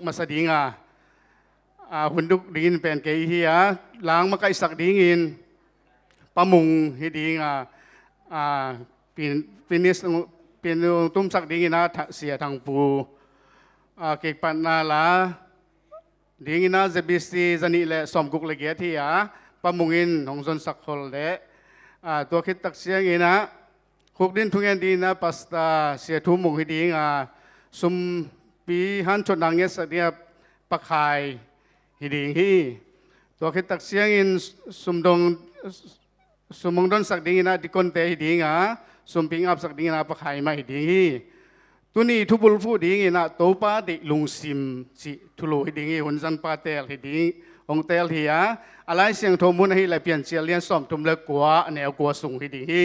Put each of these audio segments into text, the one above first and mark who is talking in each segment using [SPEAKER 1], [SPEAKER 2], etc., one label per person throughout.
[SPEAKER 1] มาสดิงหุ่นดุกดินเป็นเกยเฮียล้างมาไกสักดิงินปะมุงฮิดิงปินิสปินตุ้มสักดิงินเสียทางปูเก็กปันนาลาดิงินจะบิสตีจันิเลสอมกุกเลเกียที่ปะมุงินของจนสักคนเลตัวคิดตักเสียงินคุกดินทุกเงินดีนะปัสตาเสียทุ่มมุงฮิดิงสุมปีฮันชนดังเงสเดียปักไข่ฮิดิงฮีตัวคิดตักเสียงินสุมดงสุมงดนสักดิงนะดิคนเตฮิดิงสุมปิงอับสักดิงนะปักไข่มาฮิดิงฮีตัวนี้ทุบุลฟูดิงนะโตป้าดิลุงซิมสิทุลุฮิดิงฮีหุ่นจันป้าเตลฮิดิงองเตลเฮียอะไรเสียงโทมุนให้เลยเปลี่ยนเชียเลียนสอมทุมเล็กกว่าแนวกว่าสูงฮิดิงฮี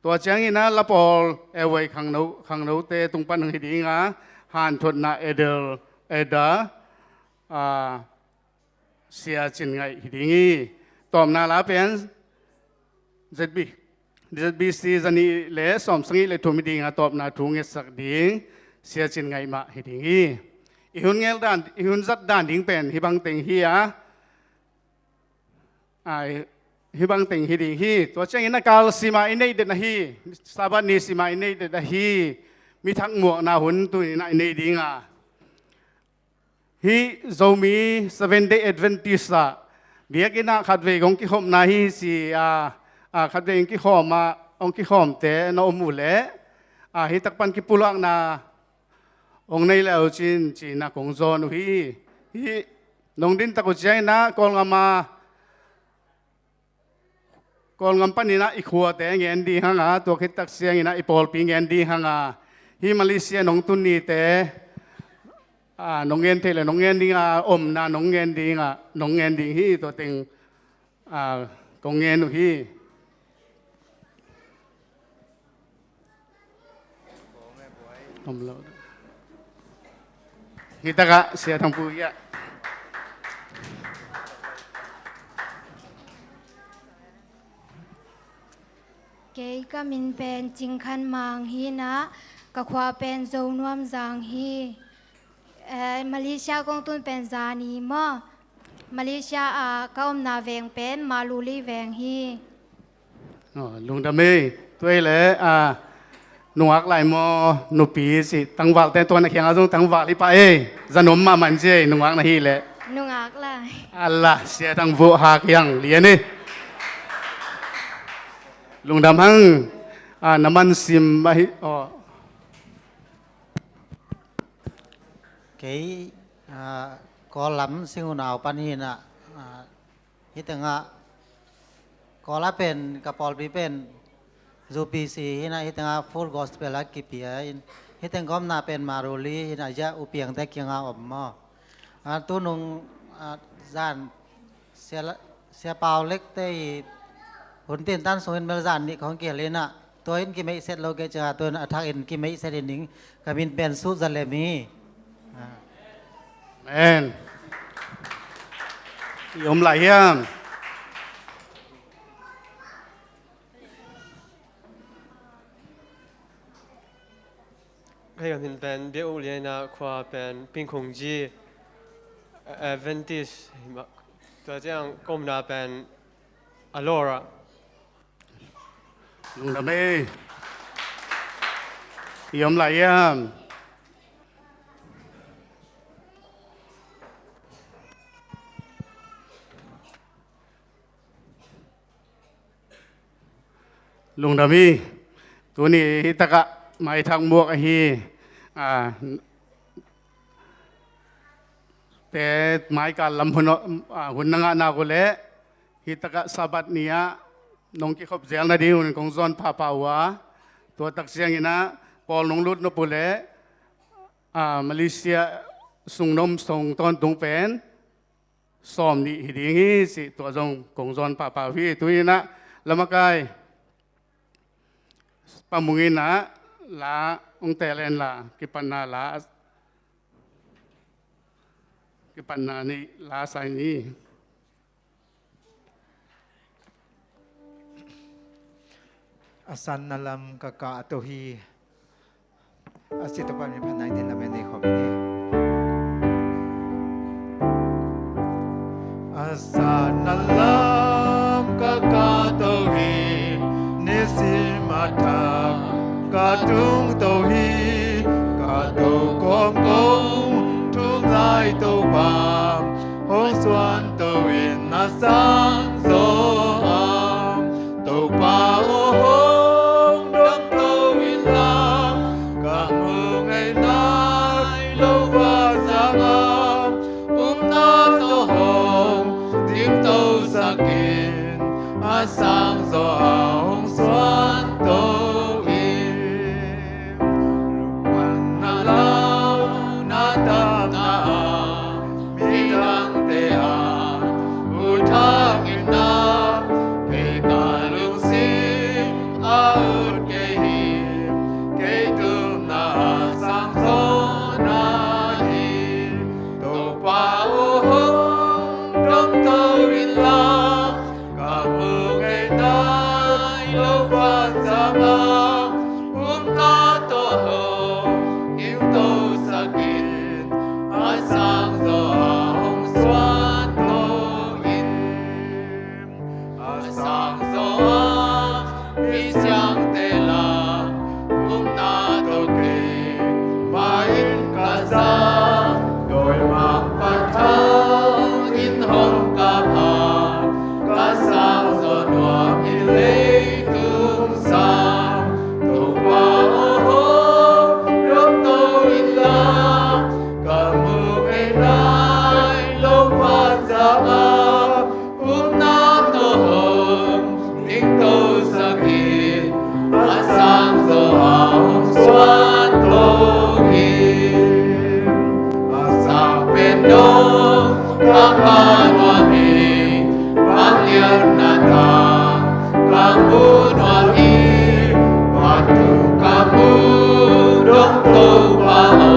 [SPEAKER 1] ตัวเจ้างี้นะละปอลเอวัยขังนูเตตุงปันหิดิงฮันทนนาเอเดลเอดาเสียจินไงหิดิงีตอมนาลาเป็นZBซีจันนี่เลสอมสังเลทุมิดิงตอบนาทุงเงสักดิงเสียจินไงมาหิดิงีอีหุ่นเงลด้านอีหุ่นจัดด้านดิงเป็นฮิบังเต็งเฮียฮิบังติงฮิดิฮีตัวเจ้าอินนักการสิมาอินเนยเดนฮีสาบันนี้สิมาอินเนยเดนฮีมีทั้งหมวกนาหุ่นตัวนี้อินเนยดิงฮีโจมี7 day Adventistเบียกินาขัดเวงองค์กิขมนาฮีสิขัดเวงกิขมองค์กิขมเตนอมูเลฮิตักปันกิปุลังนาองค์ในแล้วจินนักองโจนุฮีนงดินตะกุเจนะกอลงามากอลงำปันนี่นะอีขวดแต่เงินดีฮังตัวคิดตักเสียงนะอีปอลปีเงินดีฮังฮิมาเลเซียนงตุนนี่แต่นงเงินเทเลนงเงินดีอมนานงเงินดีนงเงินดีฮีตัวเต็งกงเงินฮีอมเราฮิตากะเสียทางปุยะ
[SPEAKER 2] เกยก็มินเป็นจิงคันมังฮีนะก็ควาเป็นโจนวมจางฮีมาเลเซียกงตุนเป็นจานีมอมาเลเซียก็อมนาเวงเป็นมาลูลีเวงฮี
[SPEAKER 1] ลุงดำเมย์ตัวเล่หนวกไหลมอหนุปีสิตั้งวักแต่ตัวนักเขียนอาจงตั้งวักลิปะจะนมมามันเจหนวกนะฮีเล่
[SPEAKER 2] หนวกละ
[SPEAKER 1] อัลลาเสียทั้งวัวหักยังเลียนี่ลุงดำฮังน้ำมันซิมมาฮิ
[SPEAKER 3] เก๋ก็ล้ำสิ่งหนาวปานนี้นะฮิตังก็ละเป็นกระปอลปีเป็นจูปีซีฮินะฮิตังฟูลกอสเปลกิปีฮิตังก็น่าเป็นมาโรลีฮินะจะอุเปียงแต่เกียงอมมอตัวนงจานเสียเปล่าเล็กเตยหุ่นเตียนตันส่งเงินเบลจานนี่ของเกียร์เลยนะตัวเอ็นกิไม่เสร็จเราเกจะตัวทักเอ็นกิไม่เสร็จนิ่งกับมินเป็นสูตรเลมี
[SPEAKER 1] แมนยมไหลเฮียม
[SPEAKER 4] ให้กับเป็นเบี้ยอุเลียนะควาเป็นปิงคงจีเวนติสตัวเจ้าก้มนาเป็นอโลรา
[SPEAKER 1] ลุงดำเมย์ยมไหลเฮียมลุงดามีตัวนี้ฮิตะกะไม่ทางบวกฮีแต่ไม้การลำพนหุ่นนางนากุเละฮิตะกะสับัดเนียนงกิขบเสียงนาดีหุ่นของซอนพาปาวะตัวตักเสียงนะปอลนงลุดนปุเละมาเลเซียส่งนมส่งตอนตรงเป็นซ้อมนี่ฮิดีงี้สิตัวจงของซอนพาปาวีตัวนี้นะแล้วมาไกปามุงินะลาองเตเลนลากิปันนาลากิปันนานี่ลาไซนี่
[SPEAKER 5] อาสันนัลมกะกะตุฮีอาสิตปันมีพันไหนดินละเมนีขอมินี Asanalam kakatohi nisimatam katung tohi kato kom kom tung lai to bam hong xuan to in na sang so am to pa o hong dam to in lam ka mu ngai nai lo va sang am na to hong tim to sakin a sang so hong xuan to in luan na lao na tam na mi dang te a u thang in na ke ka lung sim a ut ke him ke tum na sang so na hi to pa o hong dam to in la ka mu ngai nai lo van sa ma na to hong yêu to sakin a sang so hong xuan to in a sang so mi siang te la na to ke ma in ka sa đôi mang bát thang in hồng ca hà ca sao gió noa in lấy tung sao tổ ba ô hô đốt tô in la ca mưa ngày nay lâu phát ra ma na tô hồng tiếng tô sa kia a sang gió hồng xoan tô in sang bên đông các bạn hoa mi ban liên na ta các bu hoa mi ban tu các bu đông tu ba ho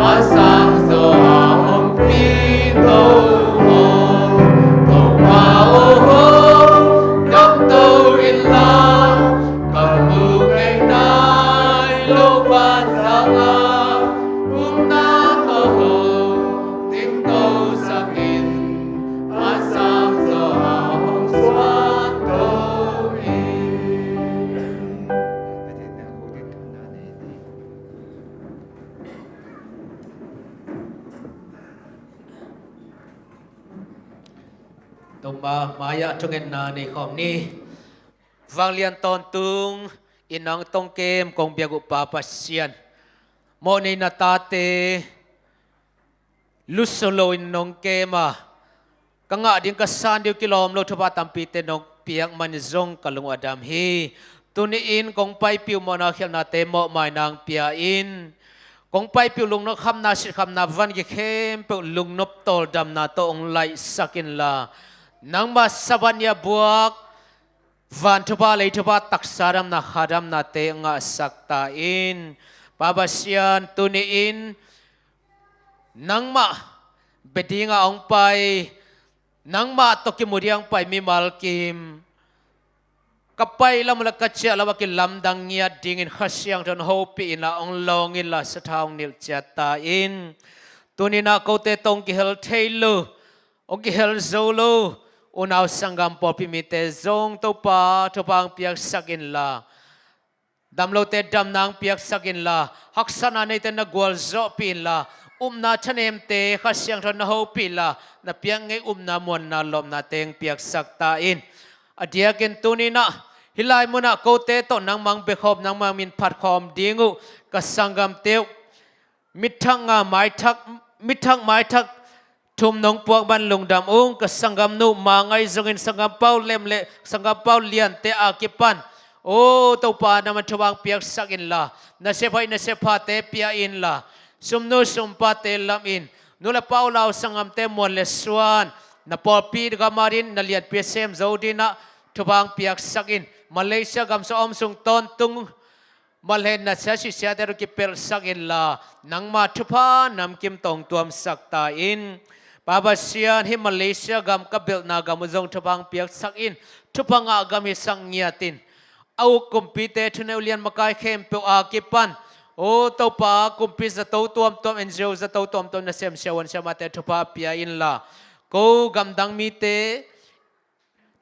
[SPEAKER 5] a sang so hồng pi tô ho tô ba ho đông tu in la các bu ngày nay lâu ban ra la na to hồng tiếng tô sakin a sang so hồng xoan tô in
[SPEAKER 6] Tông ba maya chungen na ni khom ni vang lian ton tung inang tong kem kong biagu pa pasian mo ni na tate lusolo in nong kema kanga ding kasan diu kilom lo thapa tampi te nong piang man zong kalung adam hi tuni in kong pai piu mo na khel na te mo mai nang pia in kong pai piu lung no kham na sit kham na van ki khem pe lung nop tol dam na to ong lai sakin la nang ma sabanya buak van thapa le thapa taksaram na khadam na te nga sakta in babasian tuni in nang ma bedinga ong pai nang ma to ki muriang pai mi malkim kapai lam la kachia la ki lam dang nya ding in khasyang ton hopi in la ong long in la sathaung nil chata in tunina ko te tong ki hel thailu ong ki hel zolo unaw sangam po pi mi te zong to pa to pang piak sakin la damlo te dam nang piak sakin la haksana nei te na gwal zo pin la na chanem te khasyang thon na ho pila na piang ngai na mon na lom na teng piak sakta in adia ken tunina hilai mona ko te to nang mang be khom nang mang min phat khom dingu ka sangam teu mithanga mai thak thum nong puak ban lung dam ung ka sangam nu mangai zongin sangam pau lem le sangam pau lian te akipan o to pa na ma thawang piak sakin la na se pha te pia in la sumnu sumpa te lam in nula paulaw sangam te mon le swan na por pi ga marin na liat psm zodina thubang piak sakin Malaysia gam so om sung ton tung malhen na sa si sia der ki pel sakin la nang ma thupa nam kim tong tuam sakta in babasian hi Malaysia gam ka bel na gam zong thubang piak sakin thupanga gam hi sang ngiatin au kompite thuneulian makai khem pe akipan o to pa kumpis za to tuam NGO za to tuam na sem sewan sama te thupa pia in la cô gam dang mi te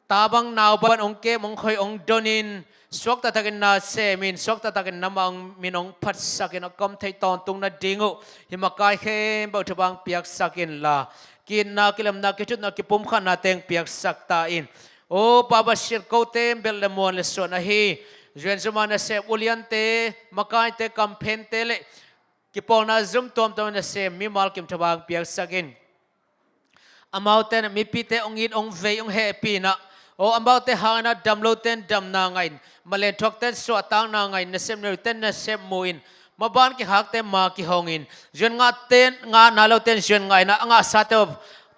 [SPEAKER 6] tabang naw ban ong ke mong khoi ong donin suak ta takin na semin suak ta takin namang minong phat sakin akom thei ton tung na dingu himakai khem bau thabang piak sakin la kin na kilam na kichut na kipum khan na teng piak sak ta in o pabashir ko tem bel le mon le so na hi jen zuma se ulian te makai te kampen te le kipol na zum tom tom na se mi mal kim thabang piak sakin amauten mi pite ong in ong ve ong happy na o amaute hangana damlo ten dam na ngain malen thok ten so tang na ngain na sem ne ten na sem muin maban ki hak te ma ki hongin jen nga ten nga nalo ten jen ngai na anga sa te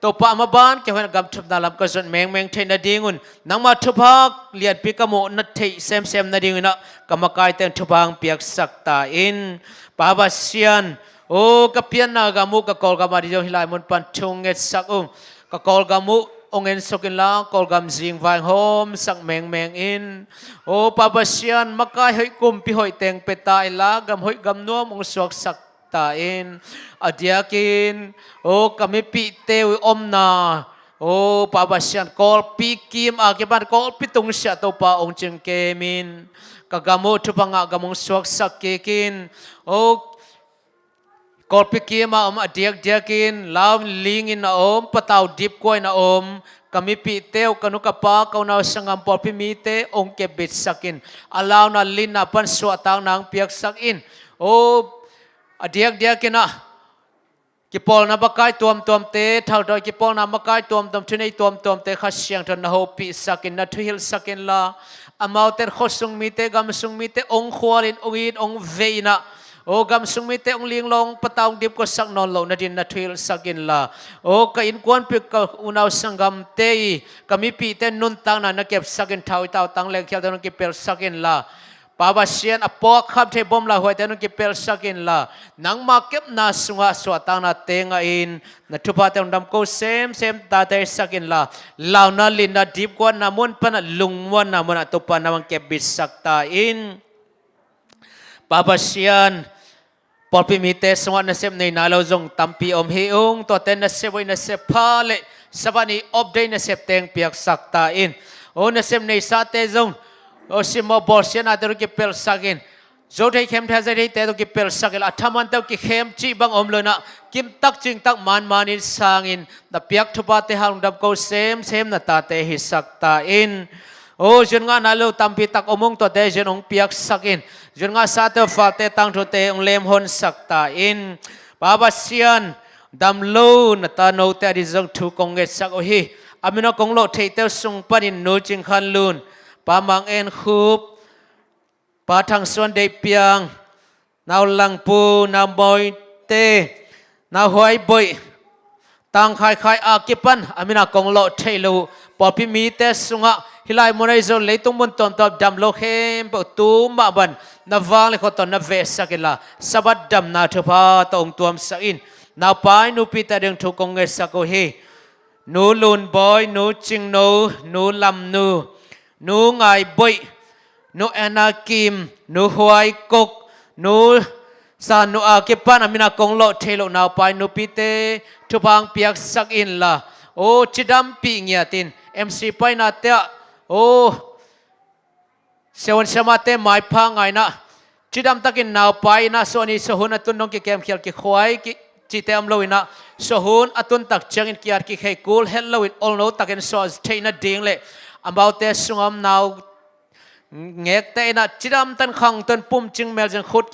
[SPEAKER 6] to pa maban ki hon gam thup na lam ka zon meng meng thein na dingun nang ma thupak lian pi ka mo na thei sem sem na ding na kamakai ten thupang piak sakta in pabasian o kapian na gamu ka kol ga mari jo hilai mun pan chung nget sak ka kol gamu ongen sokin la kol gam jing vai hom sak meng meng in o pabasian makai hoi kum pi hoi teng petai la gam hoi gam nuam ong suak sak ta in adiakin o kami pi te om na o pabasian kol pi kim akiban kol pi tung sia to pa ong ching kemin kagamu thupanga gamong suak sak kekin o kol pi kima adiak diakin law lingin na pataw dip ko na kami pi teo kanu kapa kau na sangam pol pi mi te ong ke bit sakin alaw na lin na pan suatang nang piak sakin o adiak diakin na kipol na bakay tuam tuam te thal doi kipol na bakay tuam tuam tunay tuam tuam te khasyang ton na ho pi sakin na tuhil sakin la amaw ter khosung mi te gam sung mi te ong khwalin ongin ong veina o gam sung mi te ong ling long pataw dip ko sak non lo na din na tuhil sakin la o ka in kwan pi ka unaw sanggam te kami pi te nun tang na nakep sakin thaw taw tang lek khel ton kipel sakin la pabasian apok khap the bom la hoi ten ki pel sakin la nang ma kep na sunga swatang na tenga in na thupa te dam ko sem ta te sakin la law na lin na deep ko na mun pa na lungwan na mun atopa na mang kep bis sakta in pabasian polpi mi te sunga na sem nei na lo jong tampi om heung to ten na se boy na se phale sabani obday na sep teng piak sakta in o na sem nei sa te jong o simo borsian atero ki pel sakin zo thei khem tha zai te to ki pel sakil athaman te ki khem chi bang om lo na kim tak ching tak man manin sangin na piak thupa te hang dam ko sem na ta te hi sakta in o jun nga na lo tampi tak omong to te jun ong piak sakin jun nga sa te fa te tang tho te ong lem hon sakta in babasian dam lo na ta no te ri jong thu kong nge sak o hi amino kong lo thei te sung panin no ching khan lun pamang en khup pa thang suan de piang naw lang pu na boy te na hoi boy tang khai khai akipan amina kong lo theilu popi mi te sunga hilai monai zo leitung mun ton top dam lo khem po tu ma ban na wang le khoton na ve sakila sabat dam na thupa tong tuam sakin na pai nu pi ta deng thu kong nge sako he nu lun boy nu ching no nu lam nu nu ngai boy nu anakim nu huai kok nu sa nu akipan amina kong lo thelo na pai nu pi te thupang piak sak in la o chidam pi ngiatin mc pai na te o sewan samate mai pha ngai na chidam takin naw pai na so ni so hun atun nong ki kem khial ki khwai ki chitem loina so hun atun tak changin kiar ki khai kul hello in all no takin so theina ding le about te sungam naw ngek te na chidam tan khang tan pum ching mel jang khut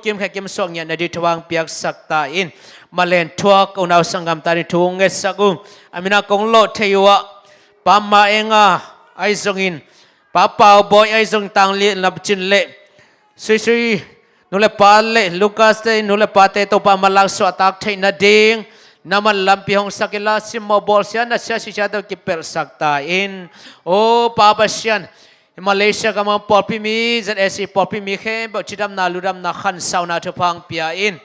[SPEAKER 6] kim kha kim song nya na di thawang piak sakta in malen thuak unaw sangam tani thung nge saku amina kong lo theiwa pamma enga ai zongin pa pau boy ai zong tang li lab chin le sui nule pa le lucas te nule pa te to pa malang so atak theina ding naman lampi hong sakila simo bol siya na siya siya daw kipel sakta in o papasyan Malaysia ka mga polpi mi zan esi polpi mi khem ba chidam na ludam na khan saw na thapang pia in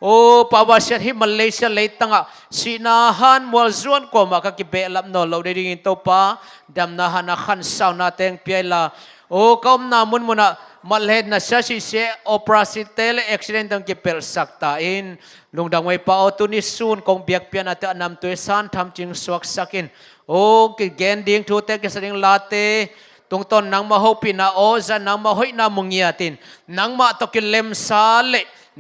[SPEAKER 6] o papasyan hi Malaysia leitanga sinahan mol zuan ko maka kibe lam no lo ding to pa dam na han na khan saw na teng pia la o kaum na mun muna มาเล่นนะชาชิเชโอปราสิเตลเอ็กซิเดนตังกิเปลสักตาอินลุงดังไว้ป่าอตุนิสูนคงเบียกเปียนอาจจะนำตัวสันทำจึงสวกสักินโอ้กิเกนดิ้งทูเตกิสดิงลาเตตรงต้นนังมาฮปินาโอจะนังมาหอยนามุงยาตินนังมาตกิเลมซาเล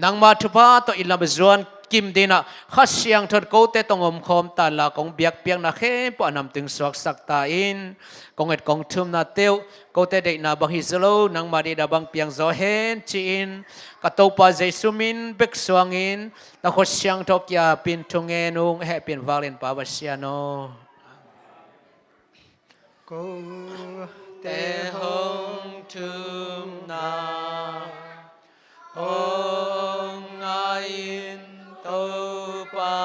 [SPEAKER 6] นังมาทุพาตอิลามจวนกิมดีนะขัดเสียงทดกูเตตงอมคอมตาลาของเบียกเปียงนาเข้ปอนำถึงสวกสักตาอินกงเอ็ดกงทุมนาเตียวกูเตเดนาบังฮิสโลนังมาดีดาบังเปียงโซเฮนจีนกตูปาเจสุมินเบกสวงอินตะขัดเสียงทอกยาปินทุงเงนุงเฮปินวาเลนปาบาเซียโน เตหงทุมนาองไงโตปา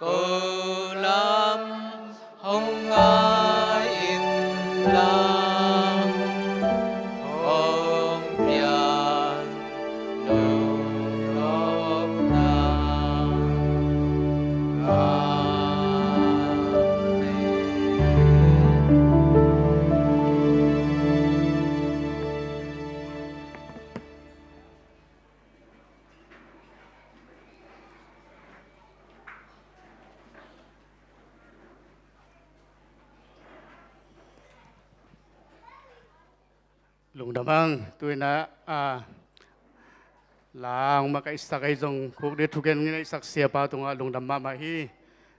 [SPEAKER 6] กุลัมหงไงอินลาองเปียนุรบนาอาเมน
[SPEAKER 1] ลุงดำบังตัวนะลางมากับสักไอ้จงคุกเดือดทุกเย็นนี่สักเสียปาตรงลุงดำมาฮี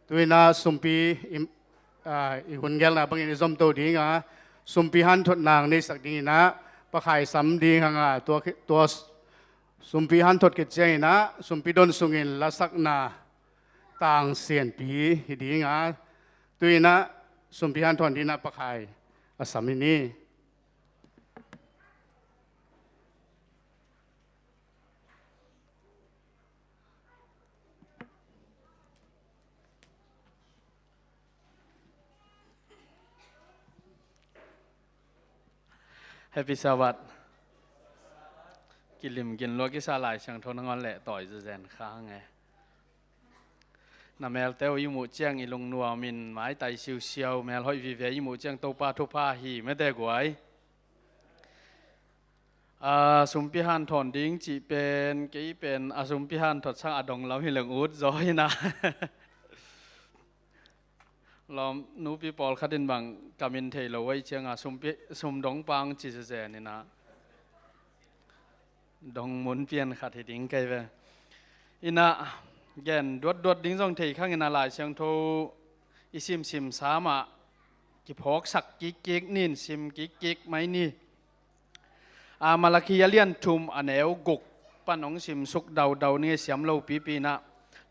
[SPEAKER 1] ตัวนะสุมปีอีคนเกลนะบางอย่างจอมโตดีงาสุมปีหันทดนางในสักดีนะปะไข่ซ้ำดีงาตัวสุมปีหันทดกิจใจนะสุมปีโดนสุงินละสักนาต่างเสียนปีดีงาตัวนะสุมปีหันทดดีนะปะไข่อาสามินี
[SPEAKER 5] แฮปปี้สวัสดิ์กินลิมกินลวกกิสาลายช่างทนงอนแหละต่อยจะแสนค้างไงน้าแมวเต้ายิมูเจียงอีลงนัวมินหมายไตชิวเชียวแมวห้อยวีเวียยิมูเจียงโตปาทุพาหีไม่ได้กวยสุมพิฮันถอนดิ้งจีเป็นกี่เป็นสุมพิฮันถอดช่างอดงเราให้เหลืองอุดร้อยนะลอมนูปีปอลคัดินบังกามินเทลไว้เชียงสุมดงปังจีเซนี่นะดงหมุนเปลี่ยนขัดให้ดิ้งไกลไปอินะแกนดวดดิ้งทรงเทข้างอินาลายเชียงโทอิซิมสามะกิพอกสักกิกนินซิมกิกไม่นี่มาลาคียเลียนทุมอเนวกุกป้านองซิมสุกเดาเนี่ยเสียมเล่าปีนะ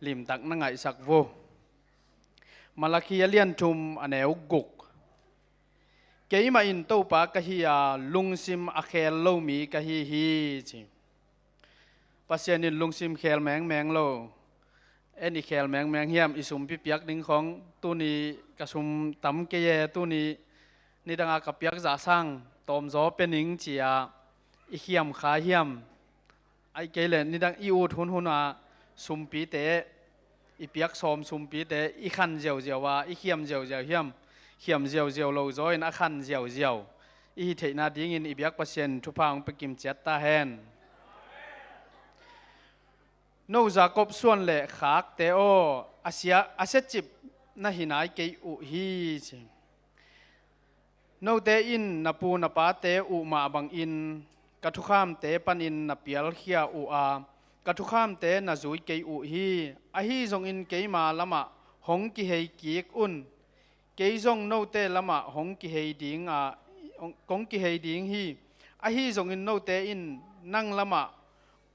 [SPEAKER 5] ลิมตักนั่งไงสักโวมาลาคียเลียนทุมอเนวกุกเกยมาอินโตปากะฮียลุงซิมอเคลโลมีกะฮีจิปัสยานินลุงซิมเคลแมงโลเอ็นอีเคลแมงเฮียมอิสุมพิเปียกดิ้งของตัวนี้กระสุมตำเกยตัวนี้นี่ดังอากระเปียกจะสร้างตอมจอเป็นหญิงเจียอีเขียมขาเฮียมไอเกลนี่ดังอีอูดหุนสุมปีเตอีเปียกซอมสุมปีเตอีขันเจียวว่าอีเขียมเจียวเฮียมเขียมเจียวโลจอยนักขันเจียวอีเทนาดิ้งอินอีเปียกเปอร์เซ็นต์ทุพังไปกิมเจ็ดตาแฮนโนจากบส่วนเละขากเตโออาเซียจิบน่าหินายเกยอุฮีจิโนเตอินนปูนปาเตอุมาบังอินกะทุข้ามเตปันอินนเปียลเขียอุอากะทุข้ามเตนจุยเกยอุฮีอาฮีทรงอินเกยมาละมะหงกิเฮกีกอุนเกยทรงโนเตละมะหงกิเฮดิงกงกิเฮดิงฮีอาฮีทรงอินโนเตอินนั่งละมะ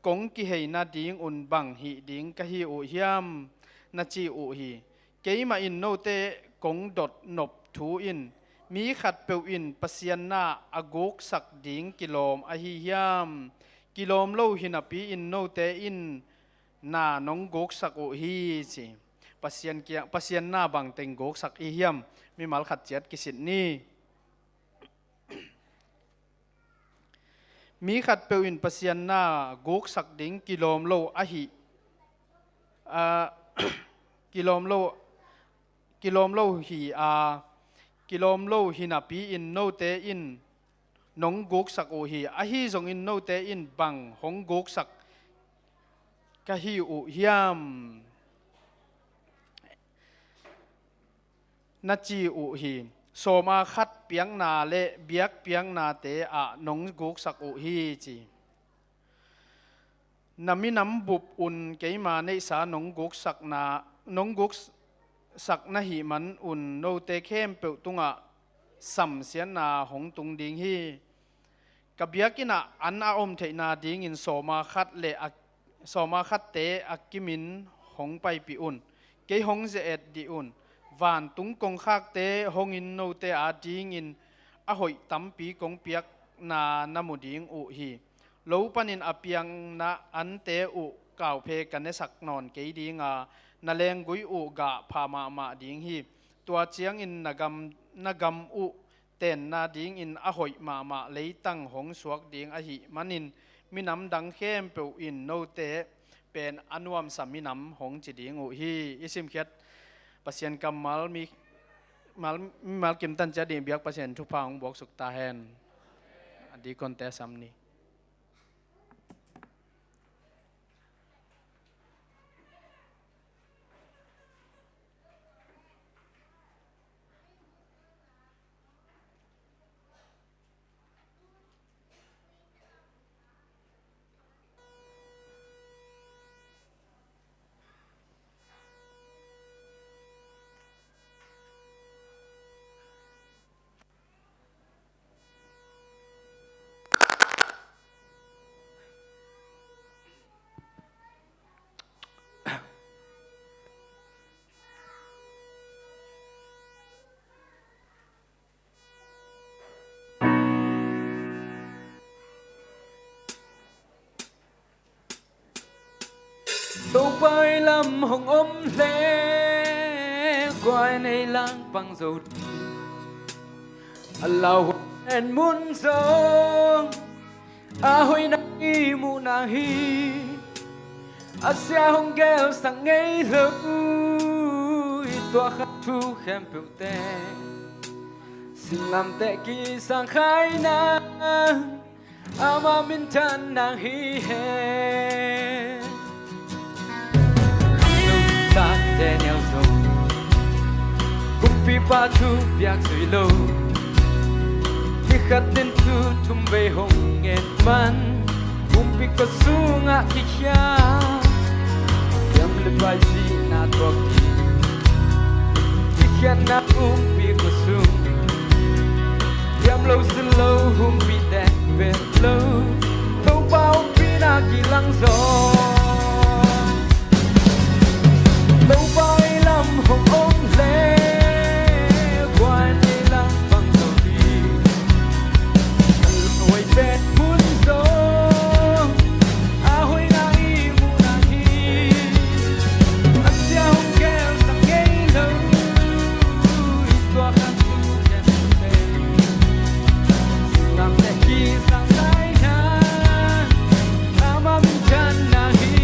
[SPEAKER 5] กงกิเฮนาดิงอุนบังฮีดิงกะฮีอุเฮียมนาจีอุฮีเกยมาอินโนเตกงดดนบทูอินมีขัดเปวอินปเซียนนาอากกสักดิงกิโลมอหิยามกิโลมโลหินาปีอินโนเตอินนานงกกสักอุฮีสิปเซียนนาบังเต็งกกสักอิยามมีมัลขัดเจ็ดกิสิทนี้มีขัดเปวอินปเซียนนากกสักดิงกิโลมโลอหิกิโลมโลหิกิโลมโลหินาปีอินโนเตอิน
[SPEAKER 7] nong guk sak u hi a hi zong in no te in bang hong guk sak ka hi u hiam na chi u hi soma khat piang na le biak piang na te a nong guk sak u hi chi nami nam bup un keima nei sa nong guk sak na hi man un no te khem pe tunga sam sian na hong tung ding hi kabiakina an a om theina ding in soma khat le soma khat te akimin hong pai pi un ke hong ze et di un van tung kong khak te hong in no te a ding in a hoi tampi kong piak na namuding u hi lo panin apiang na an te u kaw phe kan ne sak non ke dinga na leng gui u ga pha ma ding hi tua chiang in nagam u ten na ding in a hoi ma leitang hong suak ding a hi manin minam dang khem pe in no te pen anuam saminam hong chi ding u hi isim khiat pasien kamal mi mal kim tan cha ding biak pasien thu phang bok suk ta hen adi kon te samni
[SPEAKER 8] Đâu bay lâm hồng ôm lẽ quay này lang bằng dầu lâu en muốn sống hồi nay mu na hi xe hồng gheo sang ngay lâu tua khát thu khem biểu tè xin làm tệ kỳ sang khai na ama min tan nàng hi he ta te neo zo kum pi pa thu biak sui lo ti khat tin tu thum ve hong en man pi ko sunga ki kya yam le bai si na to ki kya na pi ko sung yam lo sin lo pi de ve lo to bao pi na ki lang zo đâu bay lâm hồng ôm lẽ qua đây lang bằng dầu đi hồi tết muốn sống hồi nay mu na hi anh sẽ không kêu sang ngay lâu tua khăn tu khen tên làm tết khi sang tay na ama min chan na hi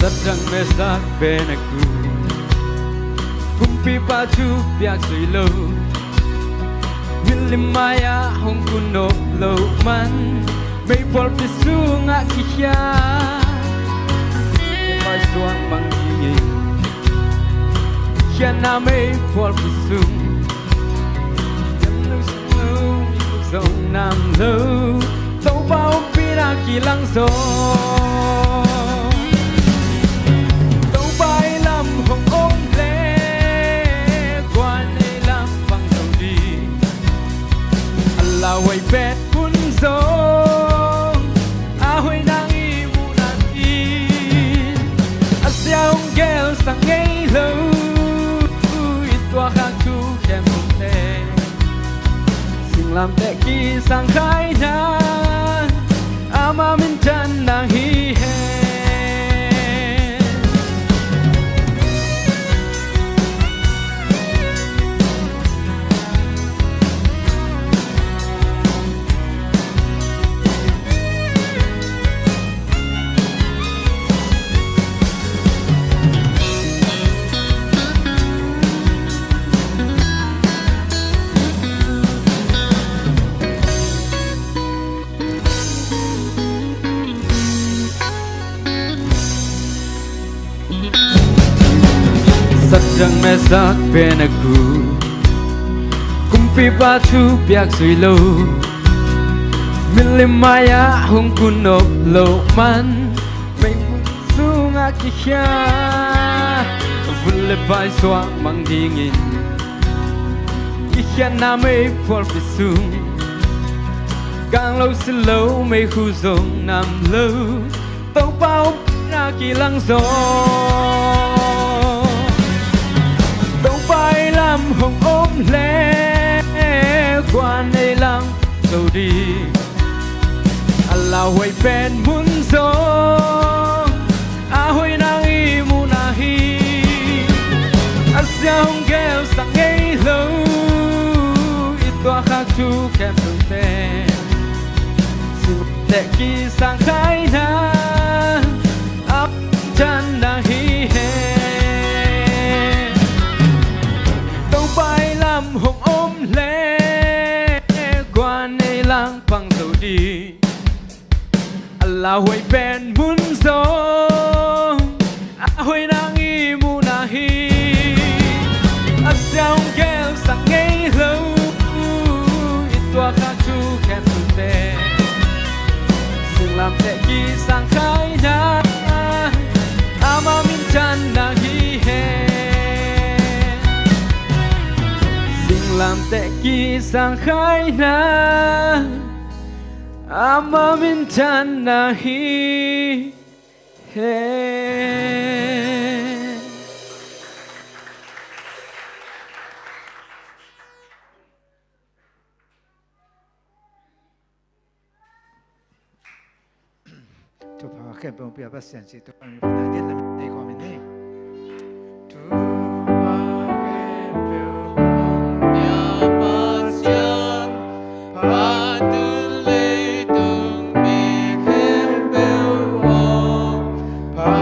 [SPEAKER 8] Sadang mesak ben aku Kumpi baju biak sui lo Milim maya hong kuno lo man May pol pisu nga kikya May suang bang hiye Kya na may pol pisu Yan lo sang lo Ikog zong nam lo Tau bao pinakilang zong hồng ôm lẽ qua đây làm bằng dầu đi là quay bét cuốn gió hồi đang y mu nan in sẽ không kêu sang ngay lâu tua khang chu kèm một thế xin làm tệ kỳ sang khai nan ama min chan nang hi he Sadang mesak penaku Kumpi batu piak suilo Milimaya hong kunop lo man May sunga kikya Vulepay swak mang dingin Kikya na may por pisung Gang lâu xin lâu mấy khu rồng nằm lâu Tàu bao ra kỳ lăng gió Tàu bay làm hồng ôm lẽ Qua này lăng dầu đi Allah huay pen muốn gió Huay nang y mu na hi Asya hong gheo sang ngay lâu Ít toa khác chú kèm từng tên Để kỳ sang khai na áp chân đang hi hè tàu bay làm hồng ôm lẽ qua này lang bằng dầu đi Allah huay pen muốn gió huay nang y mu na hi asyaong kêu sang ngay lâu ít toa khác chú kèm từng tên làm tệ kỳ sang khai na ama min chan na hi he sing làm tệ kỳ sang khai na ama min chan na hi he
[SPEAKER 9] tu pa khen bông bia bắt sen chỉ tu pa mi phải đến làm đây còn mình đi tu pa khen bông bia bắt sen pa tu lê tung mi khen bông pa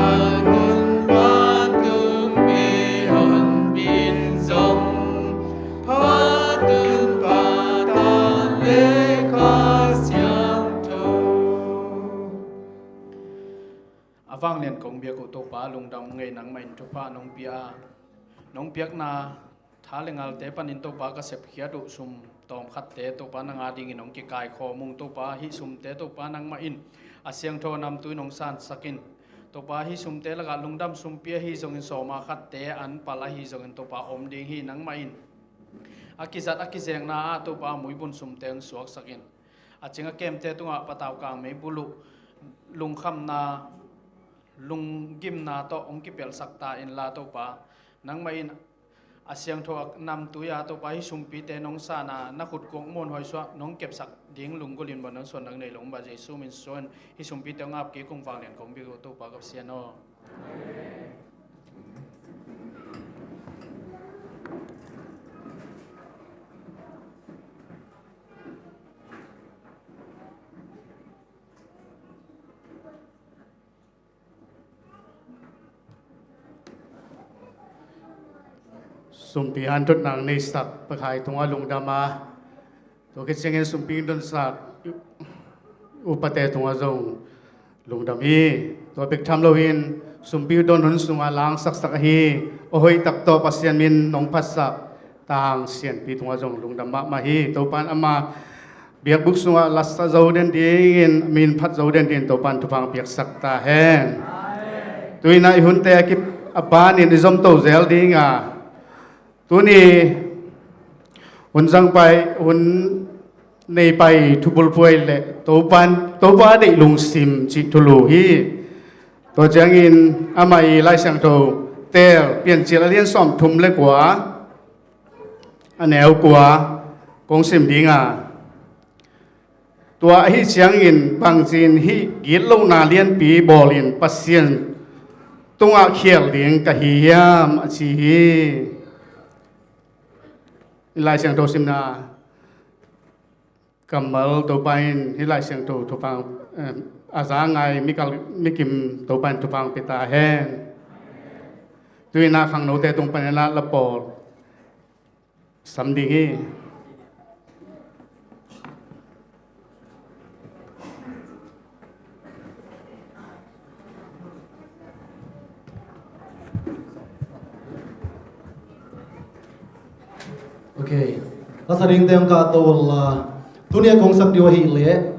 [SPEAKER 9] tung mi hồn bin sông pa ta lê ca xiang
[SPEAKER 7] avang len kong bia ko to pa lung dam ngai nang main to pa nong piak na thalengal te panin to pa ka sep khia du sum tom khat te to pa nang ading in nong ki kai kho mung to pa hi sum te to pa nang ma in asyang tho nam tu nong san sakin to pa hi sum te laga lung dam sum pia hi zong in so ma khat te an pala hi zong in to pa om ding hi nang ma in akizat akizeng na to pa mui bun sum teng suak sakin achinga kem te tunga pataw kang me bulu lung kham na lung gim na to ong ki pel sakta in la to pa nang mai in asyang tho nam tu ya to pa hi sumpi te nong sa na khut kong mon hoi swa nong kep sak ding lung golin bon nang son nang nei long ba jesu min son hi sumpi te ngap ki kong wang len kong bi to pa kap sia no
[SPEAKER 1] sumpi an tot nang nei sak pakhai tunga lungdama to ke chenge sumpi don sak upate tunga zong lungdam hi to bek tham lo hin sumpi don hun sunga lang sak sak hi ohoi tak to pasien min nong phasak tang sian pi tunga zong lungdama ma hi to pan ama biak buk sunga lasta zo den din min phat zo den din to pan tu phang biak sak ta hen tuina i hun te ki apan in zom to zel dinga tu ni hun jang pai hun nei pai thubul puai le to pa dei lung sim chi thulu hi to chang in amai lai sang tho tel pian chi la lian som thum le kwa aneu kwa kong sim dinga tua hi chang in bang jin hi gil lo na lian pi bolin pasien tunga khial ding ka hi yam chi hi lai sang to sim na kamal to pain hi lai sang to pang aza ngai mikim to pan to pang pita hen tuina khang no te tung pan la la por sam ding hi
[SPEAKER 10] Okay. Kasaring tayong katol tunia kong sak diwa hile.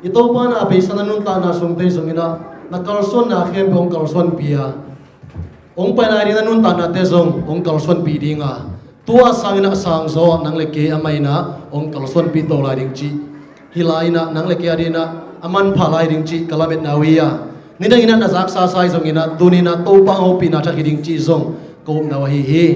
[SPEAKER 10] Ito pa na abay sa nanunta na sungtay sungina na kalson na khem ong kalson pia. Ong panari nanunta na tezong ong kalson pidi nga. Tua sang na sang so nang leke amay na ong kalson pito la ding chi. Hilay na nang leke adina aman palay ding chi kalamit na wiya. Nina ina na zak sa sai zong ina tuni na to pa o pina ta ding chi zong kom na wahi hi.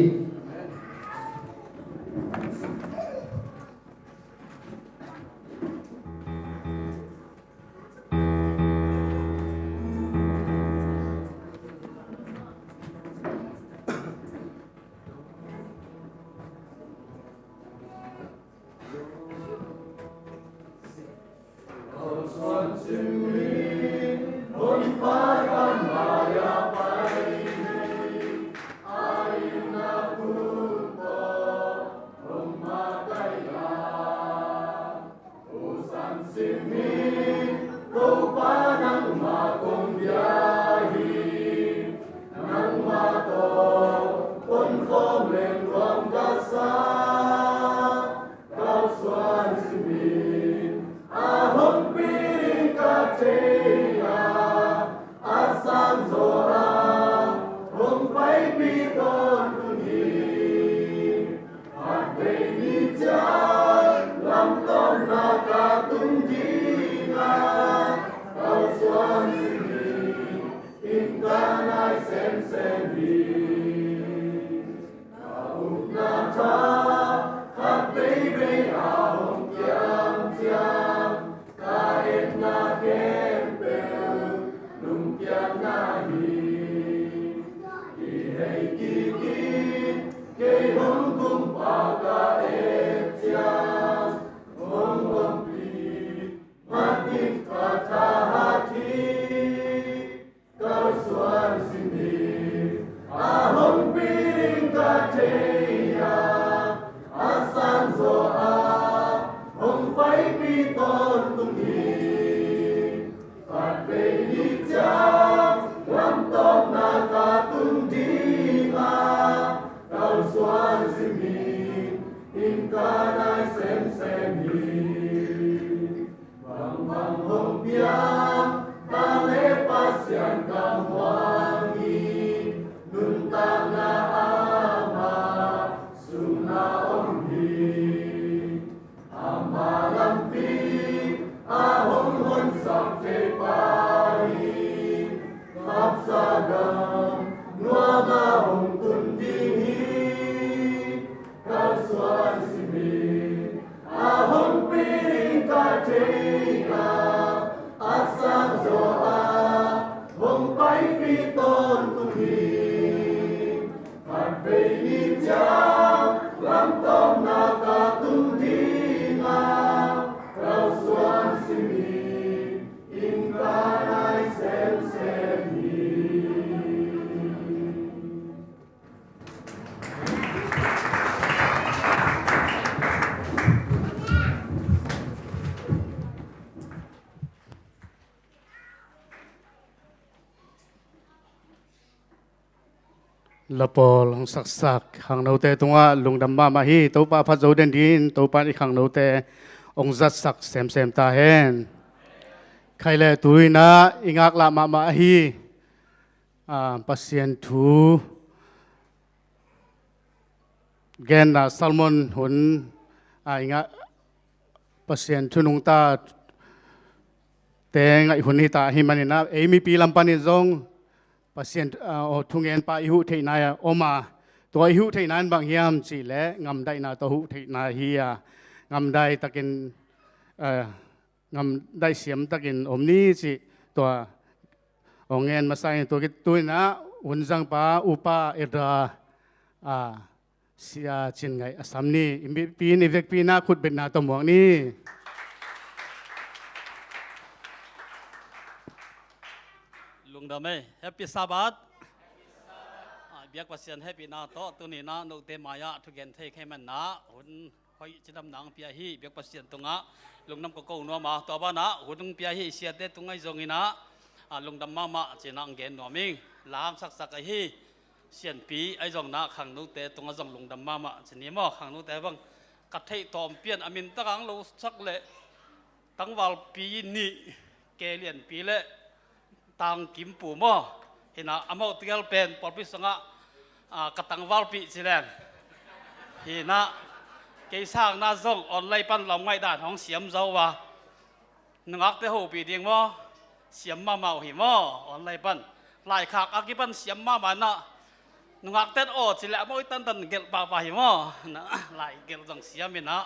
[SPEAKER 1] Lapol ang saksak hang naute tunga lungdam ma mahi to pa pha zo den din to pa ni khang naute ong zat sak sem sem ta hen khaile tuina ingak la ma mahi pasien thu gen na salmon hun inga pasien thu nung ta teng ai hun ni ta hi manina emi pi lam panin zong pasien thung en pa ihu thei na oma to ihu thei nan bang hiam chi le ngam dai na to hu thei na hi ngam dai takin ngam dai siam takin omni chi to ongen masai to ki tuina unjang pa upa edra sia chin ngai asam ni imbi pi ni vek pi na khut bet na to mong ni
[SPEAKER 11] Dame happy Sabbath. Biak pasien happy na to tu ni na no te maya tu gen thei khai man na hun hoi chidam nang pia hi biak pasien tunga lungnam ko ko no ma to ba na hun pia hi sia te tungai zongina lungnam ma ma chinang gen no ming lam sak sak hi เสียนปีไอ้จงนาขังนู้เตะตรงจงลงดำมามาชนิดมั่วขังนู้เตะบังกัดให้ตอมเปลี่ยนอามินตั้งเราสักเละตั้งวันปีนี้เกลียนปีเละตั้งกิมปูมั่วเห็นนะอามาติเกลเป็นปอปิสังกระตังวันปีสิแลนเห็นนะเกสร้างน่าจงออนไลน์ปั้นลำไม้ด่านของเสียมเจ้าว่าหนึ่งอักเตหูปีเดียงมั่วเสียมมาเมาหิมั่วออนไลน์ปั้นหลายขากอักกิปั้นเสียมมาบ้านนะหนึ่งอักเต้นโอ้สิแหละมั่วตันตันเกลปาปาหิมั่วนะหลายเกลจังเสียมินะ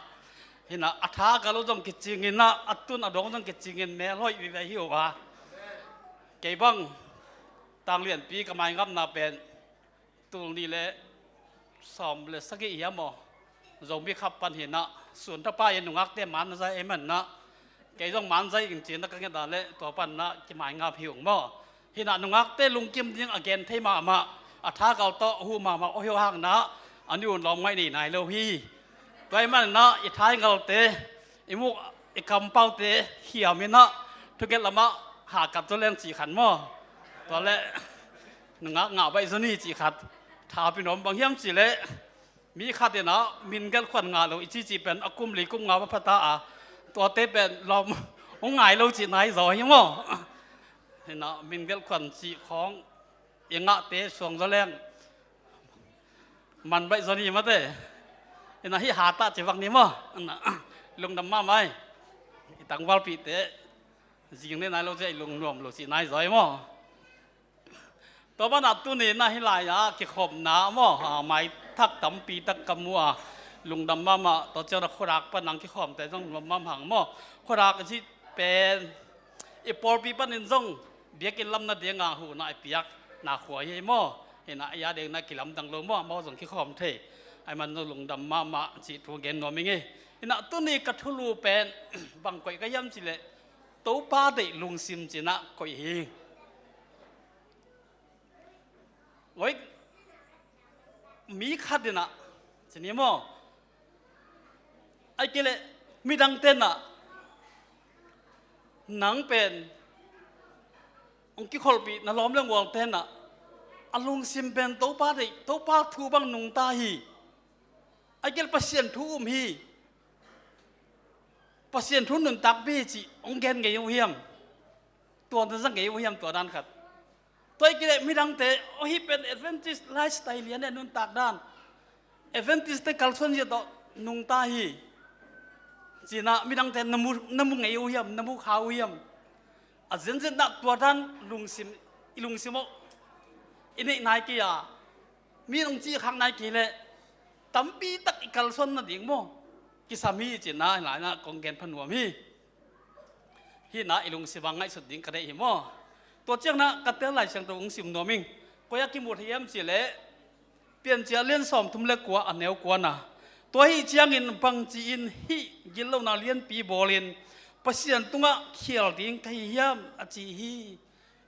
[SPEAKER 11] เห็นนะอัฐากะลุจงกิจจิงินนะอัตุนอดงจงกิจจิงินแม่ลอยวิเวหิวว่าเกบังต่างเรียนปีกำไมงับนาเป็นตุลนี่แหละสอมเลยสักกี่ยามอจงมีขับปันเห็นนะส่วนถ้าป้ายังหนุ่งอักเต้มันใจเอ็มันนะเกยจงมันใจจริงๆนักกันดาเละตัวปันนะกำไมงับหิวมั่วเห็นนะหนุ่งอักเต้ลุงกิมยังอเกนเทมาอัฐากะโตหูมาโอหิวห่างนะอันนี้ลองไม่หนีนายเลวฮีตัวมันนะอีท้ายเงาเตะอีมุกอีคำเป้าเตะเขียวมินะทุกเกลละมะหากับตัวเล่นจีขันมั่วตัวเละหนึ่งเงาใบสนีจีขัดถ้าพี่น้องบางเฮียมจีเละมีขัดเดนะมินกันขวัญงาเราอีจีเป็นอกุมลีกุมเงาพระตาตัวเตะเป็นลมองไงเราจีไหนรอยมั่วเห็นนะมินกันขวัญจีของยังเงาเตะสวงตัวเล่นมันใบสนีมาเตะเห็นนะที่หาตาจีวังนี้มั่วลงดำมาไหมตั้งวัลปีเตะจริงเนี่ยนายเราจะลงรวมเราจีนายรอยมั่วตัวบ้านตัวนี้น่าให้ลายอ่ะเกี่ยวกับน้ำมั่วไม่ทักตั้มปีตักกำมัวลุงดำมาตัวเจ้านักขรักปนังที่ขอมแต่ต้องมาหังมั่วขรักที่เป็นอีปอลปีปันนินซงเบียกินลำนาเดียงอ่ะหูน่าเปียกน่าขวายให้มั่วเห็นนะยาเด็กน่ากินลำดังลงมั่วมั่วส่งที่ขอมเทไอ้มันลุงดำมาจีทัวเกนนอมิงเห็นนะตัวนี้กระทุลูเป็นบางก่อยก็ย้ำสิเลยตัวป้าเด็กลุงซิมจีน่ะก่อยเฮโอ้ยมีขัดเดนะทีนี้มั่วไอ้เกลมีดังเต้นน่ะหนังเป็นองค์กิคอลปีน่าล้อมเรื่องวอลเต้นน่ะอลุงซิมเป็นตัวป้าเด็กตัวป้าทูบังนุงตาฮีไอ้เกลpasienทูฮีpasienทูนุนตักบีจีองค์เกนเกยเฮียมตัวนั้นสังเกยเฮียมตัวนั้นครับตัวเกลมีดังเตะโอ้ยเป็น Adventist lifestyle เนี่ยนุนตักด้าน Adventist เตะคัลซันจะต่อนุงตาฮีจีน่ะมีดังเตะน้ำมุงเกยเฮียมน้ำมุงขาวเฮียมอาจจะนักตัวด้านลุงซิมอินี่นายกี้อ่ะมีตรงจีข้างนายกี้เลยตั้มปีตักอีกคัลซันน่ะดิ่งโม่กิสามีจีน่ะหลายน่ะกองแกนพนัวมีที่น่ะลุงซิบังไงสุดดิ่งกระเดหิโม่ตัวเจ้าน่ะกัดเตลไหลเสียงตัวองค์สิมนัวมิงก็อยากกินหมดเฮียมจีเล่เปลี่ยนเจ้าเลี้ยนสอมทุ่มเล็กกว่าอันแนวกว่าน่ะตัวฮีเจียงอินบังจีอินฮีกินเหล้าน่ะเลี้ยนปีโบเลียนpasien tunga khial ding kai hiam achi hi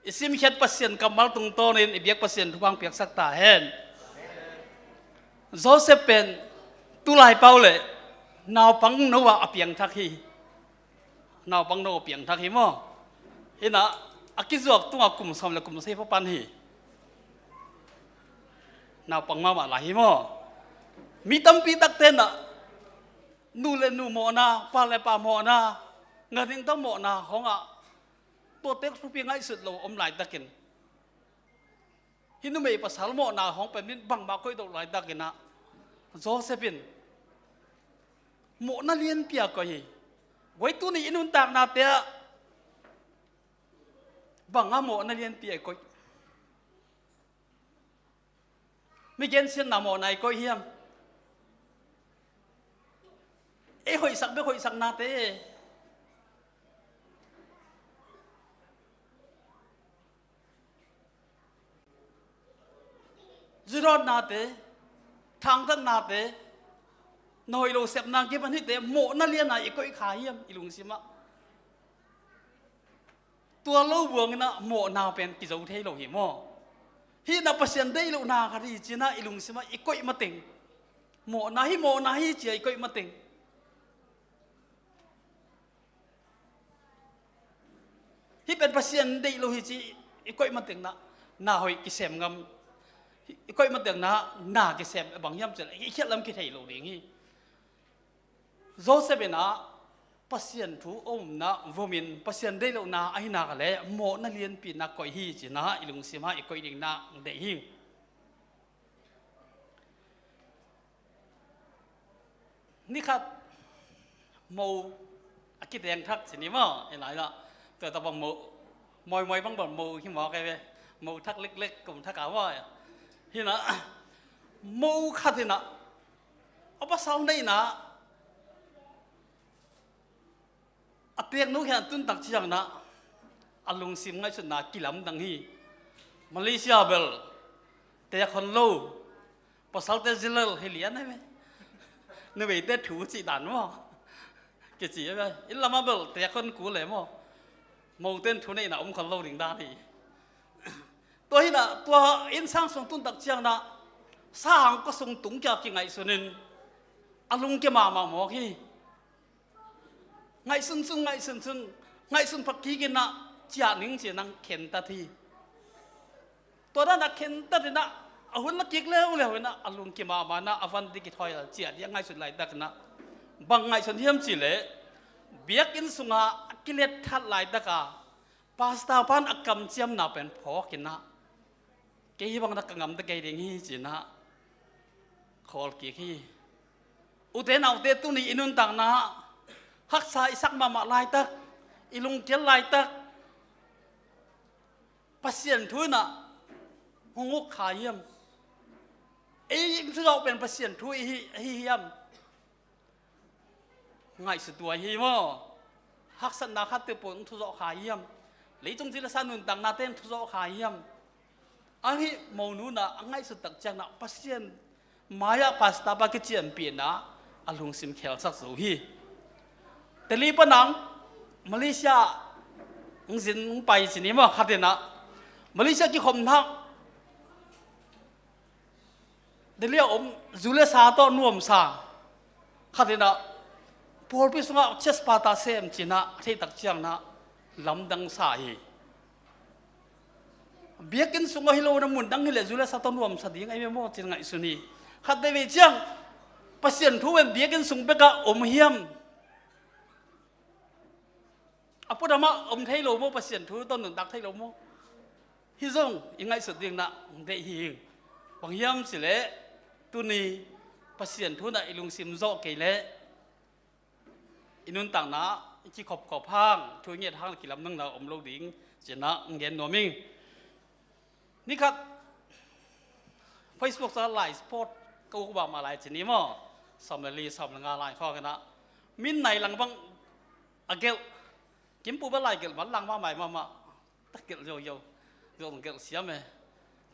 [SPEAKER 11] isim khet pasien kamal tung tonin ibiak pasien thuang piak sakta hen Joseph pen tulai paule naw pang nowa apiang thak hi naw pang no apiang thak hi mo ina akizok tunga kum som le kum sei pan hi naw pang ma la hi mo mi tam pi tak ten na nu le nu mo na pa le pa mo naเงินยังต้องหมดนะของตัวเต็กทุกเพียงไงสุดเราอมหลายตะกินฮินุเมย์ภาษาหมดนะของเป็นนิดบังมาคุยตกหลายตะกินนะโจเซฟินหมดน่าเลี้ยนเปียกก็ยี่ไว้ตัวนี้อินุนตากนาเตะบังอ่ะหมดน่าเลี้ยนเปียกก็ไม่เย็นเสียนหนาหมดไหนก็เฮียมหอยสักไม่หอยสักนาเตะจุดรอดนาเตทางทั้งนาเตหน่อยเราเสพนางกี่ปันที่เตโมนั่นเลียนอีกก็อีขายเยี่ยมอีลุงซิมะตัวเราบวงนะโมนาเป็นกิจวัตรที่เราเห็นมั้งฮีนับเปอร์เซ็นต์ได้เรานาคดีจีน่าอีลุงซิมะอีกก็อีมาติงโมนาฮีเจียอีกก็อีมาติงฮีเป็นเปอร์เซ็นต์ได้เราฮีจีอีกก็อีมาติงนะนาหอยกิเสมงำ ก้อยมาเดืองนะหน้ากิเสบบางยามจะอีเขียนลำกิเทยโลดิ้งฮีโจเซเบนะปัสยันทูอมนะวมินปัสยันได้โลนะไอ้นักเลยโมนักเรียนปีนักก้อยฮีจีนะอีลุงสิมาอีก้อยดิ้งนะเดหิงนี่ครับโมอากิเดงทักสินี่มั้งไอ้ไหนละแต่ตะบังโมมอยบังบ่นโมที่หมอแกไปโมทักเล็กๆกลุ่มทักกาว่าที่นะโมขัดที่นะเอาภาษาไหนนะอัตยังนู้แค่ตุนตักเชียงนะอารมณ์ซิมง่ายสุดนะกิลำดังฮีมาเลเซียเบลแต่คนโลภาษาเตจิเลเฮลียนได้ไหมนึกว่าเตถูจีดันมั้งเกี่ยจีอะไรอิลลามาเบลแต่คนกูเลยมั้งโมเต้นทุนนี่นะคนโลดิ่งได้ที่ตัวนี้นะตัวอินสร้างส่งตุนตักเชียงนะสร้างก็ส่งตุงจากยังไงส่วนนึงอารมณ์เกี่ยมาหมอที่ไงซึ่งพักกี้กินนะจะนิ่งเสียนังเข็นตาทีตัวนั้นนักเข็นตาทีนะเอาหุ่นนักกิกเล้วนะอารมณ์เกี่ยมานะอวันดิกิทอยเจียยังไงสุดไหลตักนะบางไงส่วนเทียมสิเลยเบียกินสุงากิเลสทัดไหลตักาพาสต้าพันอักกำเจียมน่าเป็นพอกินนะเกี่ยบางนักกำตะเกียงฮีจีนะขอกี่ฮีอุเทนเอาเตตุนีอินุนต่างนะฮักษาอิสักมาลายตักอิลุงเจลลายตักปัสยันทุยนะหงุกขาเยี่ยมที่เราเป็นปัสยันทุยเยี่ยมง่ายสุดตัวฮีโมฮักษานาคัตเตปนทุจขาเยี่ยมหรือจงจิลสานุนต่างนาเต้นทุจขาเยี่ยมอันนี้โมนูนะง่ายสุดตักจังนะปัสยันมายาพาสต้าบากิเจียนเปลี่ยนนะอารมณ์สิมเขลสักสูฮีแต่ลีปนังมาเลเซียสินไปสินี้มั้งขัดเนะมาเลเซียกี่คนทักเดี๋ยวอมจุเลสาโตนุ่มสาขัดเนะพอพิสุงะเชสปาตาเซมจีนะที่ตักเชียงนะลำดังสาฮีเบียกินสุงะฮิโลน้ำมุนดังฮิเลจุเลสาโตนุ่มสาดีไงไม่มั่วจีนไงสุนีขัดเดวิเชียงปัสยันทุเวนเบียกินสุงเบกะอมเฮียมอาพูดมาอมไทยโลโมปัสยันทุต้นหนุนตักไทยโลโมฮิซงยังไงสุดดิ่งนะเดหิงบางยามสิเลตุนีปัสยันทุนะอิลุงซิมโซเกเลอินุนต่างนะที่ขอบพังทุเงียทางกิลำนึงนะอมโลดิ่งเจนะเงินหนัวมิงนี่ครับ Facebook สไลด์สปอร์ตก็อุบมาหลายชนิดมั้งสมัยรีสมัยงานหลายข้อกันนะมินในหลังบังอเกลกิมปูเป็นไรเกลมันหลังมาใหม่มาตะเกลโยเกลเสียไหม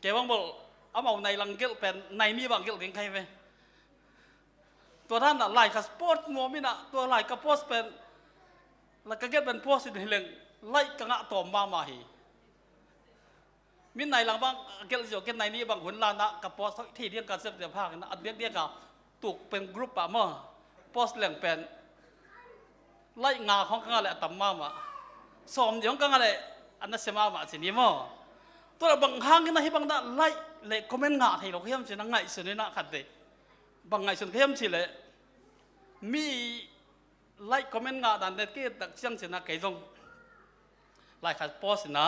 [SPEAKER 11] แกบังบอกเอาเอาในหลังเกลเป็นในมีบางเกลเลี้ยงใครไหมตัวท่านน่ะไล่กับสปอร์ตมัวมินะตัวไล่กับโพสเป็นแล้วก็เกลเป็นโพสในเรื่องไล่กับงะต่อมาฮีมินในหลังบางเกลโยเกลในนี้บางหุ่นลานะกับโพสที่เรียกการเสพติดภาคนะอัดเรียกกับถูกเป็นกรุ๊ปอะมั้งโพสเรื่องเป็นไล่งาของกันอะไรต่ำมากมาสอมอย่างกันอะไรอันนั้นเสมามาสินี่มั้งตัวเราบางครั้งนะที่บางด้านไล่เล็กคอมเมนต์งาให้เราเข้มสินังไงสินี่นะขัดเดบางไงสิเข้มสิเลยมีไล่คอมเมนต์งาดันเด็กที่ตักเชียงสินะเกยจงไล่ขัดโพสนะ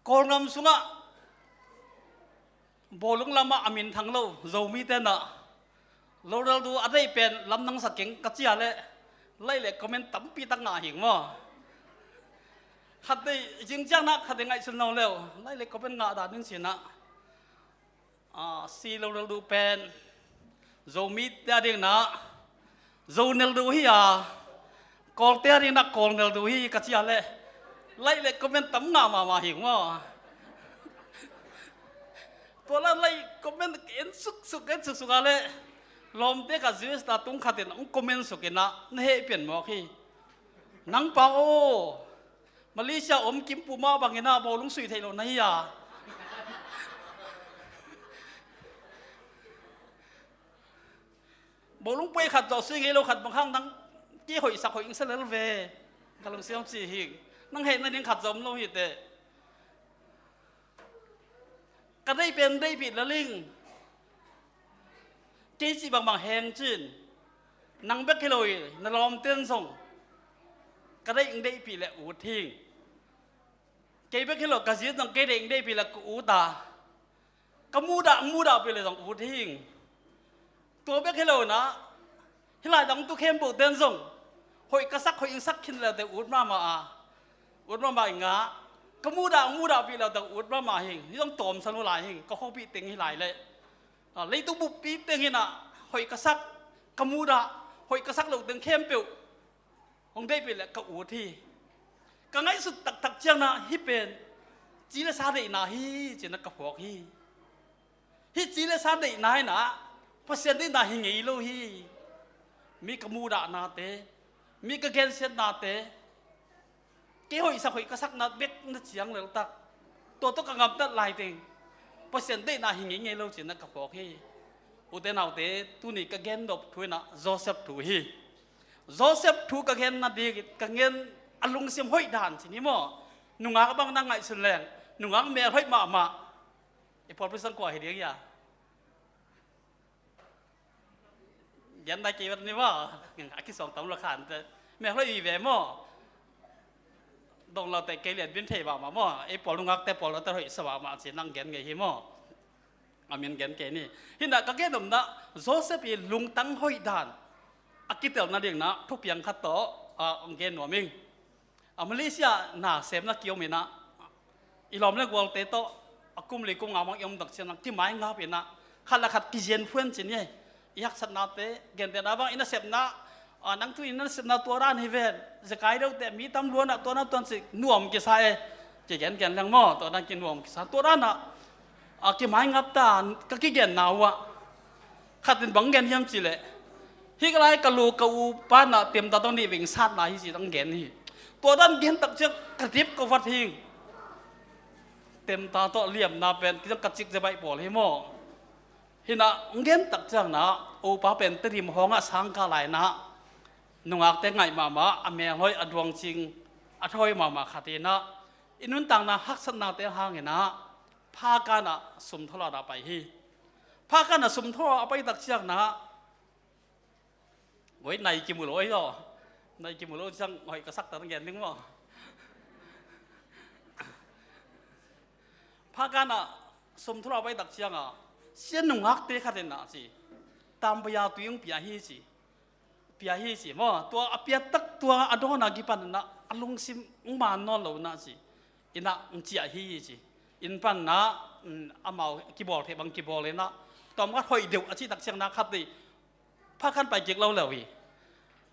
[SPEAKER 11] กอลงำสุงะบอลงลำมาอามินทางเราเรามีแต่นะเราดูอะไรเป็นลำนังสักเก่งกัจจาเลยไล่เล็กคอมเมนต์ตั้มปีตั้งหน้าหิงมั้งขัดได้จริงจังนะขัดยังไงฉันเอาเร็วไล่เล็กคอมเมนต์งาด่านึงสินะซีเราดูเป็นเรามีแต่เรื่องนะเราเนลดูฮีกอลแต่เรื่องนะกอลเนลดูฮีกัจจาเลยไล่เล็กคอมเมนต์ตั้มหน้ามาหิงมั้งตัวละไล่คอมเมนต์เอ็นสุกอะไรลมเตะกับจีสตาตุ้งขัดเองคอมเมนต์สุกินะนี่เปลี่ยนหมอกฮีนังเปล่ามาเลเซียอมกิมปูมาบางเงินบอลลุงสุยไทยเราไหนบอลลุงไปขัดต่อซื้อเงี้ยเราขัดบางครั้งนั่งกี่หอยสักหอยอิงเซลล์เวกำลังเสียงจีหิงนั่งเห็นนั่นยังขัดจมเราหิตเต ก็ได้เป็นได้ผิดละลิงเกจิบางแหงจืนนังเบกเคลอยนลอมเตือนส่งก็ได้อิงได้ผิดและอูทิ้งเกเบกเคลอยกระสีต้องเกได้อิงได้ผิดและอูตาก็มูดาไปเลยต้องอูทิ้งตัวเบกเคลอยนะที่หลายต้องตุเข้มปูเตือนส่งหอยกระซักหอยอิงซักขินแล้วแต่อูดมาอีกงะก็มูดาปีเราแต่อุดมาเฮงที่ต้องตอมสนุลายเฮงก็เขาปีเต็งให้หลายเลยเลยตุบุปีเต็งให้น่ะหอยกระซักก็มูดาหอยกระซักเราเต็งเข้มเปียวคงได้ไปแหละก็อูที่ก็ง่ายสุดตักเจียงน่ะฮิเป็นจีเลซาเดน่ะฮิจีนักกระพอกฮิจีเลซาเดน่ะน่ะเพราะเสียนที่น่ะฮิงอีโลฮิมีกระมูดานาเตมีกระเกนเสียนนาเตเกี่ยวอีสักหอยกระซักนัดเบ็กนัดเสียงเหลืองตักตัวต้องกำกับนัดลายเต็งเพราะเสียนได้น่าหิงเงี้ยเราจีนักกับพวกฮีอุตเนเอาเตตุนี่กระเกนดบถวยน่ะโจเซฟถูฮีโจเซฟถูกระเกนนัดดีกระเกนอลุงเสียมห้อยด่านสินี่มั้งนุ่งอาก็บังนั่งไงสุดแรงนุ่งอาเมียห้อยมาไอ้พอพิสังกว่าเห็นยังยันได้กี่วันนี่ว่าอย่างอาคิดสองตำราคาแต่เมียห้อยอีแวมั้งดงเราแต่เกลียดบินเทบามามั่วไอ้ปอลุงอักแต่ปอเราแต่หอยสวามาเสียนั่งแกนไงฮิมั่วอามินแกนเกนี่ฮิน่ะก็แกนมนะโจเซฟลุงตั้งหอยด่านอากิเตลนั่นเองนะทุกเพียงขัดต่อองเกนหัวมิงมาเลเซียน่าเซมนักเกี่ยวมีนะอีหลอมเล็กวอลเตโตกุมเลยกุงอามังยมดักเชียนที่ไม้งาเป็นนะขัดละขัดกิเจนเพื่อนจีนี่ยักษ์สนาเตเกนเตนะบางอินาเซมนะนังทุยนั่นสนาตัวร้านฮิเวนจะกลายเราแต่มีตำรวจตัวนั้นตัวสิน่วมกิสายจะเห็นกันแล้วมั้งตัวนั้นกินน่วมกิสายตัวร้านน่ะกินไม้งับตาก็กิเกนนาวะขัดเป็นบังเกนยำสิเลยฮิกไรกะลูกะอูป้าน่ะเตรียมตาต้องนี่วิ่งซาดนายสิต้องเกนนี่ตัวนั้นเกนตักเชือกกระติบก็ฟัดทิ้งเต็มตาตัวเหลี่ยมน่าเป็นที่ต้องกระจิกจะใบปอดให้มั้งฮิน่ะเกนตักเชือกน่ะอูป้าเป็นตรีมห้องสังกาไหลนะนุ่งอักแต่ไงมาอเมย์ห้อยอดวงจริงอถอยมาขัดนะอินุนต่างนะฮักษณะแต่ห่างเห็นนะพากันนะสมทลาไปฮีพากันนะสมทลาไปตักเชือกนะไว้ในกิมุโรยก็ในกิมุโรจังหอยกระซักตั้งแก่นึงว่าพากันนะสมทลาไปตักเชือกอ่ะเสียนุ่งอักแต่ขัดนะสิตามพยาตุยงเปียฮีสิเปียฮีสิมั้งตัวเปียตักตัวอดอนากิปันนะอลุงซิมมานนอนเหล่านั้นสิอินะเจียฮีสิอินปันนะอามากีบอลเทบังกีบอลเลยนะตอนว่าคอยเดียวอาชีพตักเชียงนะคัดดิพากันไปเก็กเราเลย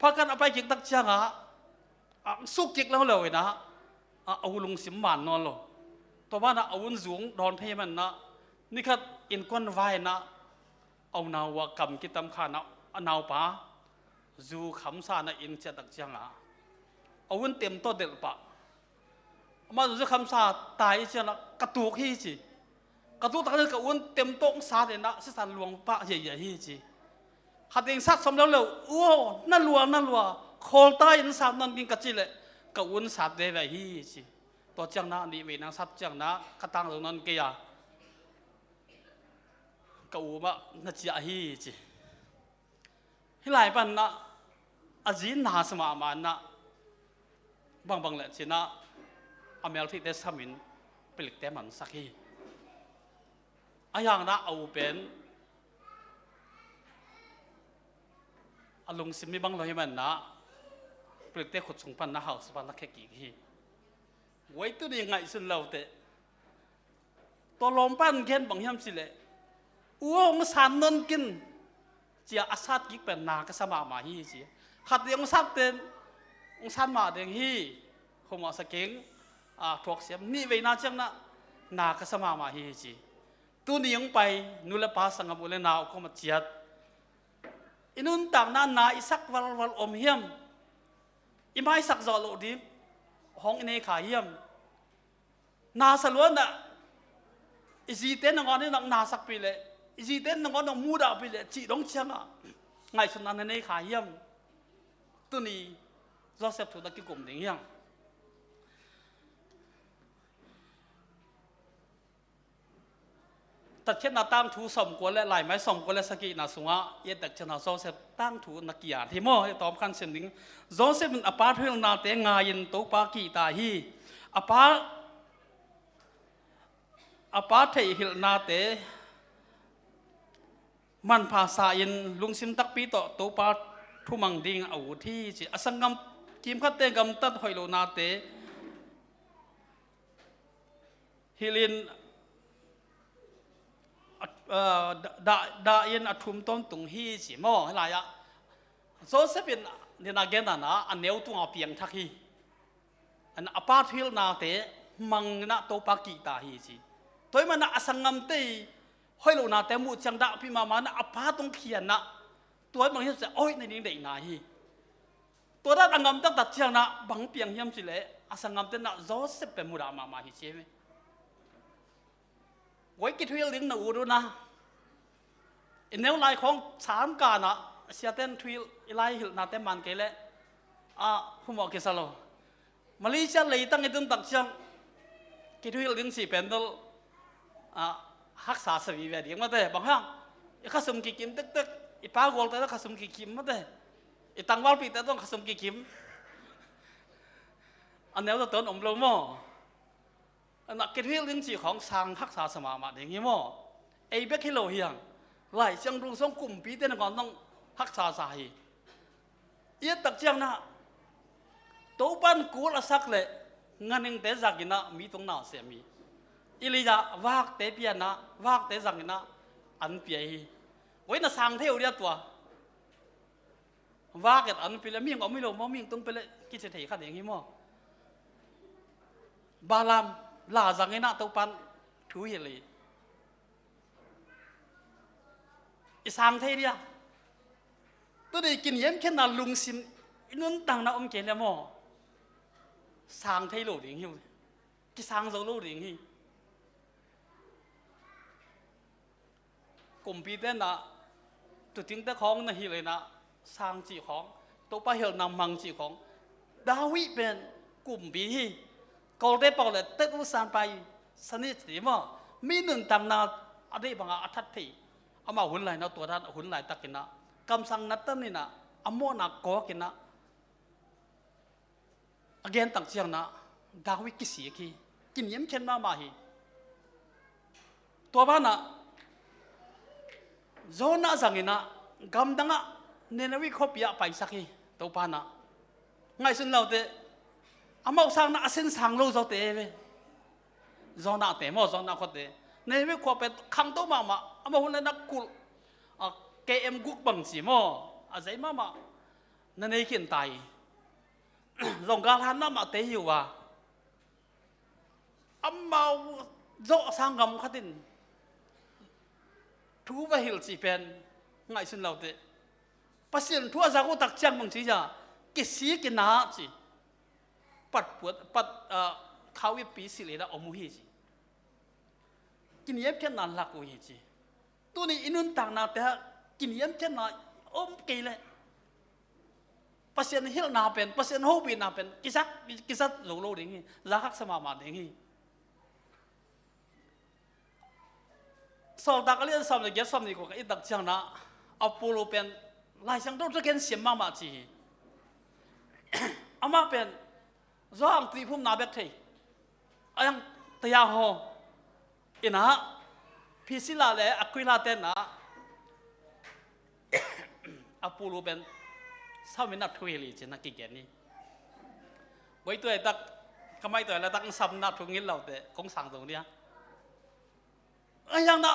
[SPEAKER 11] พากันเอาไปเก็กตักเชียงอ่ะสู้เก็กเราเลยนะเอาลุงซิมมานนอนหรอตัวว่านะเอาวุ้นสูงดอนเทมันนะนี่คัดอินควันไว้นะเอานาวกรรมกิตามขานะนาวป้าจูคำสานะอินเจตักจังเอาวันเต็มตัวเด็ดปะมาดูคำสาตายเชียนะกระตุกฮีจีกระตุกตั้งแต่กับวันเต็มโต๊ะสาเลยนะสิสันหลวงปะใหญ่ๆฮีจีขัดเองสักสมแล้วเลยโอ้นั่นลัวโคลตายอินสานั่นกินกระจิเลยกับวันสัตว์เดวฮีจีตัวจังนะนี่เวนังสัตว์จังนะกระตังตรงนั้นเกียกับอูมะนัจยาฮีจีที่หลายปันนะอาจีนหาสมามันนะบางเลยจีนะอเมริกาที่สมินผลิตแต่มันสักทีอาอย่างนะเอาเป็นอารมณ์สิมีบางเลยมันนะผลิตแต่ขดส่งปันนะเฮาสปันนักแข่งกี่ไว้ตัวยังไงสุดเราแต่ตัวลมปั้นเข็นบางยามสิเลยอ้วงสารนนกินเจียอาซาดกิเป็นนาก็สมามาฮีสิขัดเดียงซัดเต็นองซันมาเดียงฮีคงมาสเก่งถกเสียมนี่เวนาจังนะนาก็สมามาฮีสิตัวนี้ยังไปนุลปาสังกบุเลนาก็มาเจียดอินุนต่างนั้นนาอิสักวัลอมเฮียมอิไม่สักจอโลดีห้องอินเนขาเฮียมนาสล้วนน่ะอิจีเต้นงอนนี่นักนาสักปีเลยจีเต้นนงอนนมูดาไปเลยจีดงเชียงอ่ะไงสุนันในขายยำตัวนี้โจเซฟถูกตะกี้กลุ่มหนึ่งยัง ตัดเช่นนาตั้งถูสมกวนและหลายไม้สมกวนและสกีนาสุงะเย็ดแต่เช่นนาโซเซตั้งถูนักกีฬาที่โม่ตอมคันเส้นหนึ่งโซเซเป็นอปาร์ตเรื่องนาเตงายินตุปากีตาฮีอปาเทหิลนาเตมันภาษาอินลุงซิมตักปีโตตุปาทุมังดิงเอาที่จีอสังกมกิมขัดเตกมตัดหอยโลนาเตฮิลินดาอินอทุมต้นตุงฮีสิโม่อะไรอะโซเซเป็นเนนาเกนันนะอันเนวตุงเอาเปียงทักฮีอันอปาร์ตฮิลนาเตมังนะโตปากีตาฮีสิตัวมันนะอสังกมเตหอยโลนาเตมูจังดาพิมานะอปาร์ตงเขียนนะตัวมันเห็นจะโอ้ยในนี้เด็กนาฮีตัวนั้นอังกมตั้งแต่เชียงนะบังเปียงเฮียมสิเลยอสังกมเตนะโซเซเป็นมุรามาฮีเชมไว้กิจวิลิงนะอูดูนะอินเนวไลของสามกานะเสียเต้นทวิลไลหิลนาเต้มันเกลผู้หมอกิสโลมาเลเซียเลยตั้งไอ้ตึ้งตักเชียงกิจวิลิงสี่เป็นตัวฮักษาสวีเวดีมาเต้บางครั้งอีข้าสมกิคิมตึกอีป้ากอลแต่ต้องข้าสมกิคิมมาเต้อีตังวอลปีแต่ต้องข้าสมกิคิมอันเนวตัวต้นอมโลโมนักกิจวิลิงสี่ของสังฮักษาสมามาอย่างนี้มั้งไอ้เบคฮิโลเฮียงหลายเชียงรุงส่งกลุ่มปีเต้นก่อนต้องฮักษาสาฮีเอียตักเชียงนะตัวปันกูละสักเลยงานหนึ่งเตะจักกินะมีตรงหน้าเสียมีอิลิยาวากเตะเปียนะวากเตะจักกินะอันเปียฮีไว้น่ะสังเที่ยวเดียวตัววากกันอันเปียมีงก็ไม่ลงมีงตรงไปเลยกิจเสถียรขัดอย่างนี้มั้งบาลามลาจังไงนะตัวปันถูเฮลีอีสางเทียตัวนี้กินเยี่ยมแค่นาลุงซิมนุ่นต่างนาอมเกลียมอสางเทียโลดิ่งหิวกิสางโซโลดิ่งหิกลุ่มปีเต้นนะจุดทิ้งแต่ของนะฮิเลยนะสางจีของตัวป้าเฮลนำมังจีของดาวิเป็นกลุ่มปีฮีก็ได้บอกเลยเต็มอุสานไปสนิทสิมั้งมีหนึ่งต่างนาอะไรบางอัฐที่อามาหุ่นไหลนะตัวท่านหุ่นไหลตักกินนะกำสังนัตตันนี่นะอโมนักก็กินนะอเกนตักเชียงนะดาวิกิสีกีกินเยี่ยมเช่นมาฮีตัวบ้านนะโซน่าสังกินนะกำดังอ่ะเนนวิคบยาไปสักทีตัวบ้านนะไงสุดเราเตะอามาสังนะเส้นสังเราจะเตะเว้โซน่าเตะมั่วโซน่าคนเตะเนวิคบเป็นขังตัวมาอามาหุ่นเลยนักกุลเกมกุกบังสิมั่วอะไรมานั่นเองกินตายลงการหันน้ำมาเตะอยู่ว่าอามาโจสังกำขัดินทูไปหิลสิเป็นไงสุดเราเตะปัสยันทั่วจากอุตักจังบางทีจ้ะกิสีกินน้าสิปัดปวดปัดเขาวิปีสิเลยนะอมุฮีสิกินเย็บแค่นั้นลักวิจีตัวนี้อินุนต่างนาแต่กินเย็บแค่นั้นอมกี่เลยปัสยันหิลนาเป็นปัสยันหูบีนาเป็นกิสักโลโลดิ่งนี้รักสมามาดิ่งนี้สอบตักเรียนสอบเนี่ยสอบนี่ก็อีตักเชียงนะเอาปูโรเป็นลายเชียงต้องจะเกินเสียมมาจีอามาเป็นร้องตีพุ่มนาเบ็ดที่ยังตยาโฮอินะพิศิลาเลยอคุยลาเตนะอาปูโรเป็นสามีนักทุยลีจีนักกิเกนี่ไว้ตัวไอ้ตักทำไมตัวไอ้ตักซ้ำนักทุงินเราแต่คงสั่งตรงนี้ยังนะ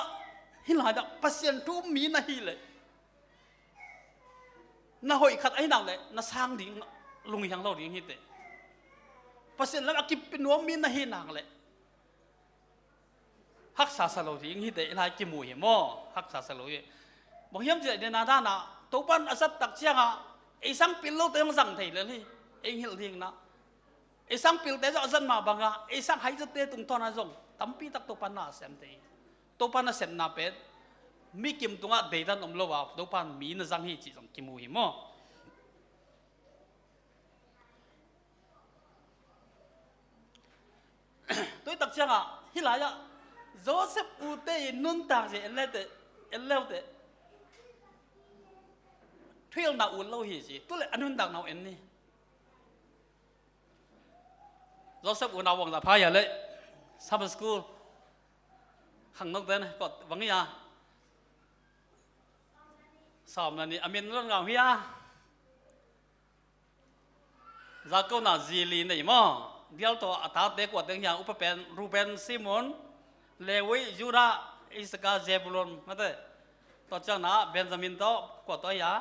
[SPEAKER 11] ฮิลาจะพัศยันทุมีนะฮิเลยน่าหอยขัดไอ้นั่งเลยน่าสร้างดิ่งลุงยังเราดิ่งฮิตพัศยันแล้วกิบเป็นหัวมีนะฮินังเลยฮักษาสโลดิ่งฮิตไอ้ลายกิมูเหี่ยฮักษาสโลยบางทีมันจะเดินหน้าด้านน่ะตัวปั้นอาศัยตักเชียงอ่ะไอ้สังปิลโลเตยังสั่งไทยเลยนี่ไอ้ฮิลดิ่งนะไอ้สังปิลเตจะอาศัยมาบางอ่ะไอ้สังหายจะเตะตรงตอนนั้นส่งตั้มปีตักตัวปั้นน่ะเสียมเตะตัวปันน่ะเสร็จนาเป็ดมีกิมตรงอ่ะเดียร์นอมโลว่าตัวปันมีน่ะจังฮีจีจังกิมูหิมตัวตักเชียงอ่ะฮิลายะโจ Joseph ute nun tang je elete thuil na un lo hi ji tu le anun tang nau en ni Joseph u na wang da pha ya le Sabbath school khang nok den ko wang ya som na ni amin lo ngau hia za ko na zili nei mo dial to ata te ko teng ya upapen Ruben Simon Lewi Judah Isaka Zebulun mate to chang na Benjamin to ko to ya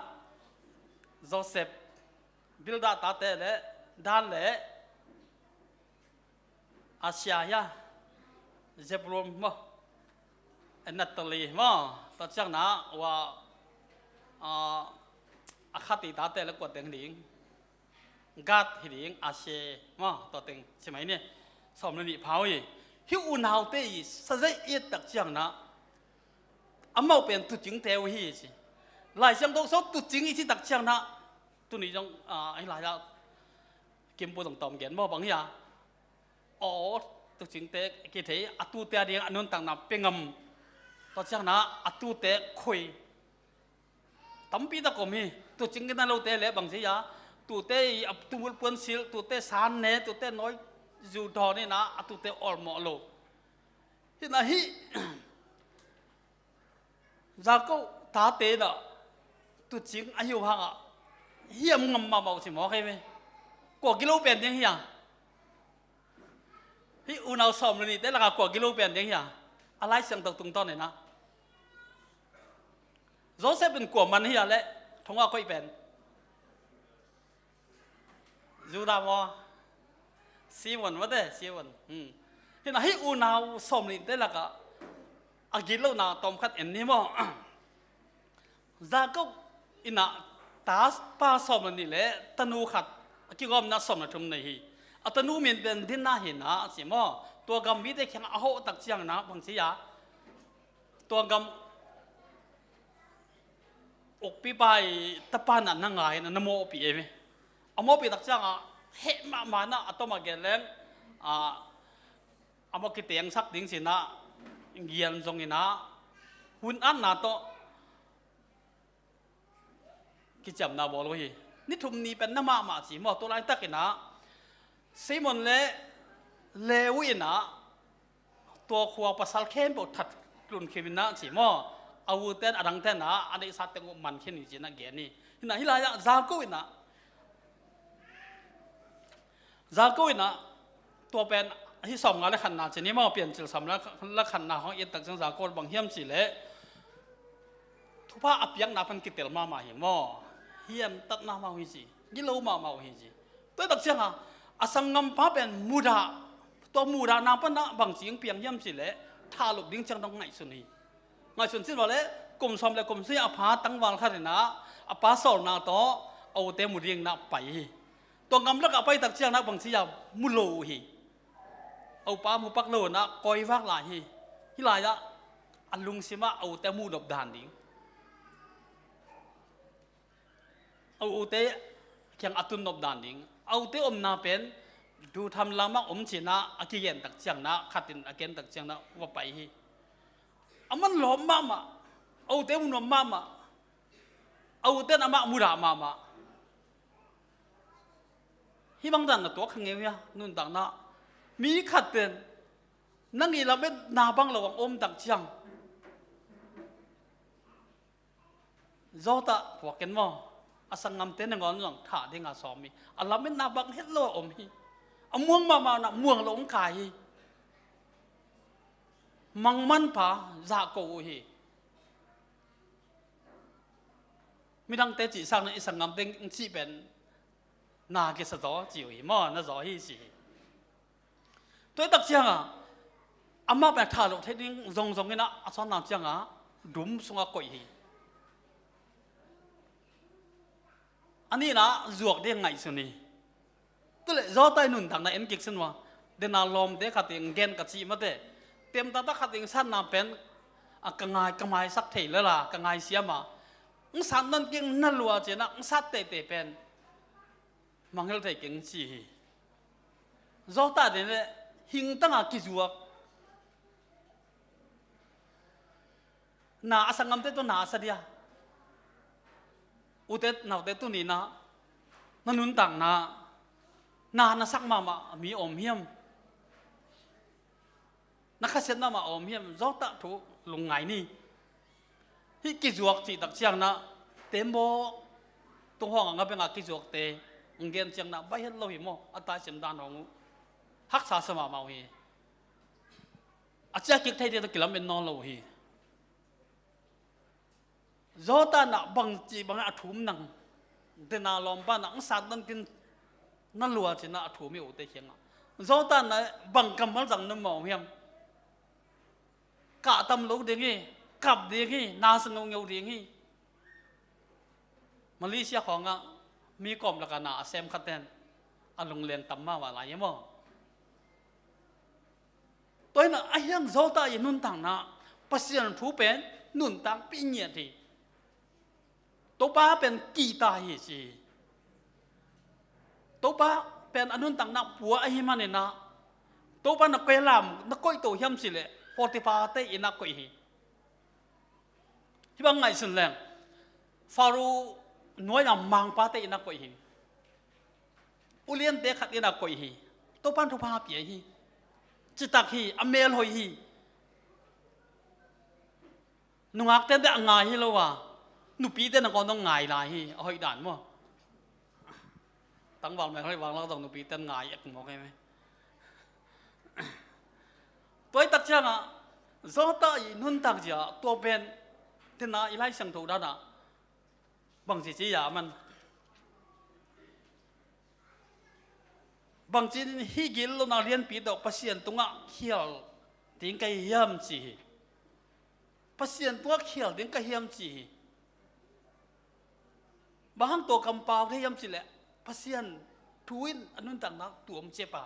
[SPEAKER 11] Joseph Bilda ta te le dan le Asia ya Zebulun mo Natalie mo to chang na wa akhati ta te le ko teng ding Gad hi ding Asia mo to teng chimai ni som ni phao yi hiu u nào te sa dai yết đặc chẳng na amau pen tu chính theo hi chi lại xem đâu số tu chính chi đặc chẳng na tu ni trong anh lại ra kim bồ đồng tổng kiến mò bằng ya ồ tu chính te cái thế tu te đi anh nôn tàng na pengam to chẳng na tu te khoi tấm pi ta kom hi tu chính cái na lâu te lẽ bằng gì ya tu te tu mul pun sil tu te san ne tu te nói dù đó này na tu te all mo lo thì na hi za câu ta te da tu chính ai hiểu hang à hiểm ngầm mà màu chỉ mò cái về quả kilo bền tiếng hiang hi u nào sòm lên thế là quả kilo bền tiếng hiang alai sang tàu tung ton này na Josephเป็นquảมันhiang lẽ thông qua coi bền dù đào mò Simon what de Simon thì na hi u nào som ni te la ka agilo na tom khat en ni mo za ko ina ta pa som ni le tanu khat ki gom na som na thum nei hi atanu min ben din na hi na si mo to gam mi te khang a ho tak chiang na bang si ya to gam ok pi bai tapan na ngai na mo pi e amo pi tak chiang a he ma na atoma geleng amo ki tiang sak ding sina gian zong ina hun an na to ki cham na bol hi ni thum ni pen na ma chi mo to lai tak ina Simon le wi na to khwa pasal khem bo that klun khimina chi mo awu ten adang ten na ani sa te man khin ni chi na ge ni hina hilaya za ko ina za ko ina to pen hi som nga le khan na chini ma pian chil sam la khan na hong yet tak jang za ko bang hiam chi le thupa apyang na pan kitel ma hi mo hiam tat na ma wi chi gi lo ma hi chi to tak chang a asangam pa pen muda to muda na pan na bang ching piang hiam chi le tha luk ding chang dong ngai sun hi ngai sun sin wa le kum som le kum si a pha tang wal kha na a pa sol na to au te mu ring na pai to ngam la ka pai tak chang na bang si ya mu lo hi au pa mu pak lo na koi vak la hi lai ya alung sima au te mu dop dan ding au te kyang atun nop dan ding au te om na pen du tham lama om china akiyen tak chang na khatin again tak chang na wa pai hi aman lo mama au te mu no mama au te na ma mu ra mama hi bang dan na to khang nge ya nun dang na mi khaten nangi la bet na bang lawang om tak chang zota phoken mo asangam te na ngon long tha dinga somi alamen na bang het lo om hi amuang ma na muang lo om kai hi mangman pa za ko hi midang te chi sang na isangam teng chi ben na ke sa zo chi hi mo na zo hi si tôi đặc chiang à, amma bè thà lộc thế nhưng rong cái nọ, sao làm chiang à, đúng xuống coi hi, anh ấy là ruột đi ngày xuân đi, tôi lại do tay nụn thằng này em kịch sinh mà, để nào lom để khát tiếng gen cả chị mà thế, tiêm ta khát tiếng san nam pen, càng ngày sắc thể là càng ngày xia mà, san nên tiếng năn lùa chứ na, sát tệ pen, mang theo thể tiếng chị, do ta đến hình tăng à kỳ ruột na asangam te to na sadia utet nau te tu ni na nanun tang na sak mama mi om hiam na khaset na ma om hiam zota thu lung ngai ni hi ki zuak chi tak chiang na tembo tu hong nga pe nga ki zuak te nggen chiang na bai het lo hi mo ata sim dan hong hak sa sama mau hi acha ki thai de kilam en non lo hi zota na bang chi bang a thum nang te na lom pa na ang sat nan tin na lua chi na thu mi u te khenga zota na bang kamal jang na mo hiam cả tâm lũ đi nghe cặp đi nghe na sưng ngâu ngâu đi nghe Malaysiaของอ่ะมีกลมละกันนะเซมขัดแทนอารมณ์เรียนตั้มมาว่าอะไรยังมั้งตัวน่ะไอ้ยังโซตาอย่างนุ่นต่างนะปัสยานผู้เป็นนุ่นต่างปีเนียทีตัวป้าเป็นกีตาร์ฮีจีตัวป้าเป็นอนุนต่างนะผัวไอ้ฮิมันเนี่ยนะตัวป้านักเปรามนักก้อยตัวย่ำสิเลยพอที่ฟ้าเตอินักก้อยฮีที่บางไงสุดแรงฟารูน้อยนำมังป้าเตอินักก้อยฮีอุเลียนเตะขัดอินักก้อยฮีตัวป้าทุพาเปียฮีจิตตักฮีอเมลหอยฮีนุ่งอักเต้นแต่ง่ายฮีแล้ววะนุปีเต้นก็ต้องง่ายลายฮีเอาให้ด่านมั้งตั้งวางไม่ค่อยวางแล้วต้องนุปีเต้นง่ายอีกมองไหมตัวตักเจ้าอ่ะโซตาอีนุ่นตักเจ้าตัวเป็นเทน่าอีไลสังถูด้านอ่ะบางทียามันบางทีฮิกิลเรานาเรียนปีดอกพัศยันตุงะเขียวถึงกับเฮียมจีพัศยันตัวเขียวถึงกับเฮียมจีบางตัวกำปาวเฮียมจีแหละพัศยันทวินอนุนต่างนักตัวมเจ็บปะ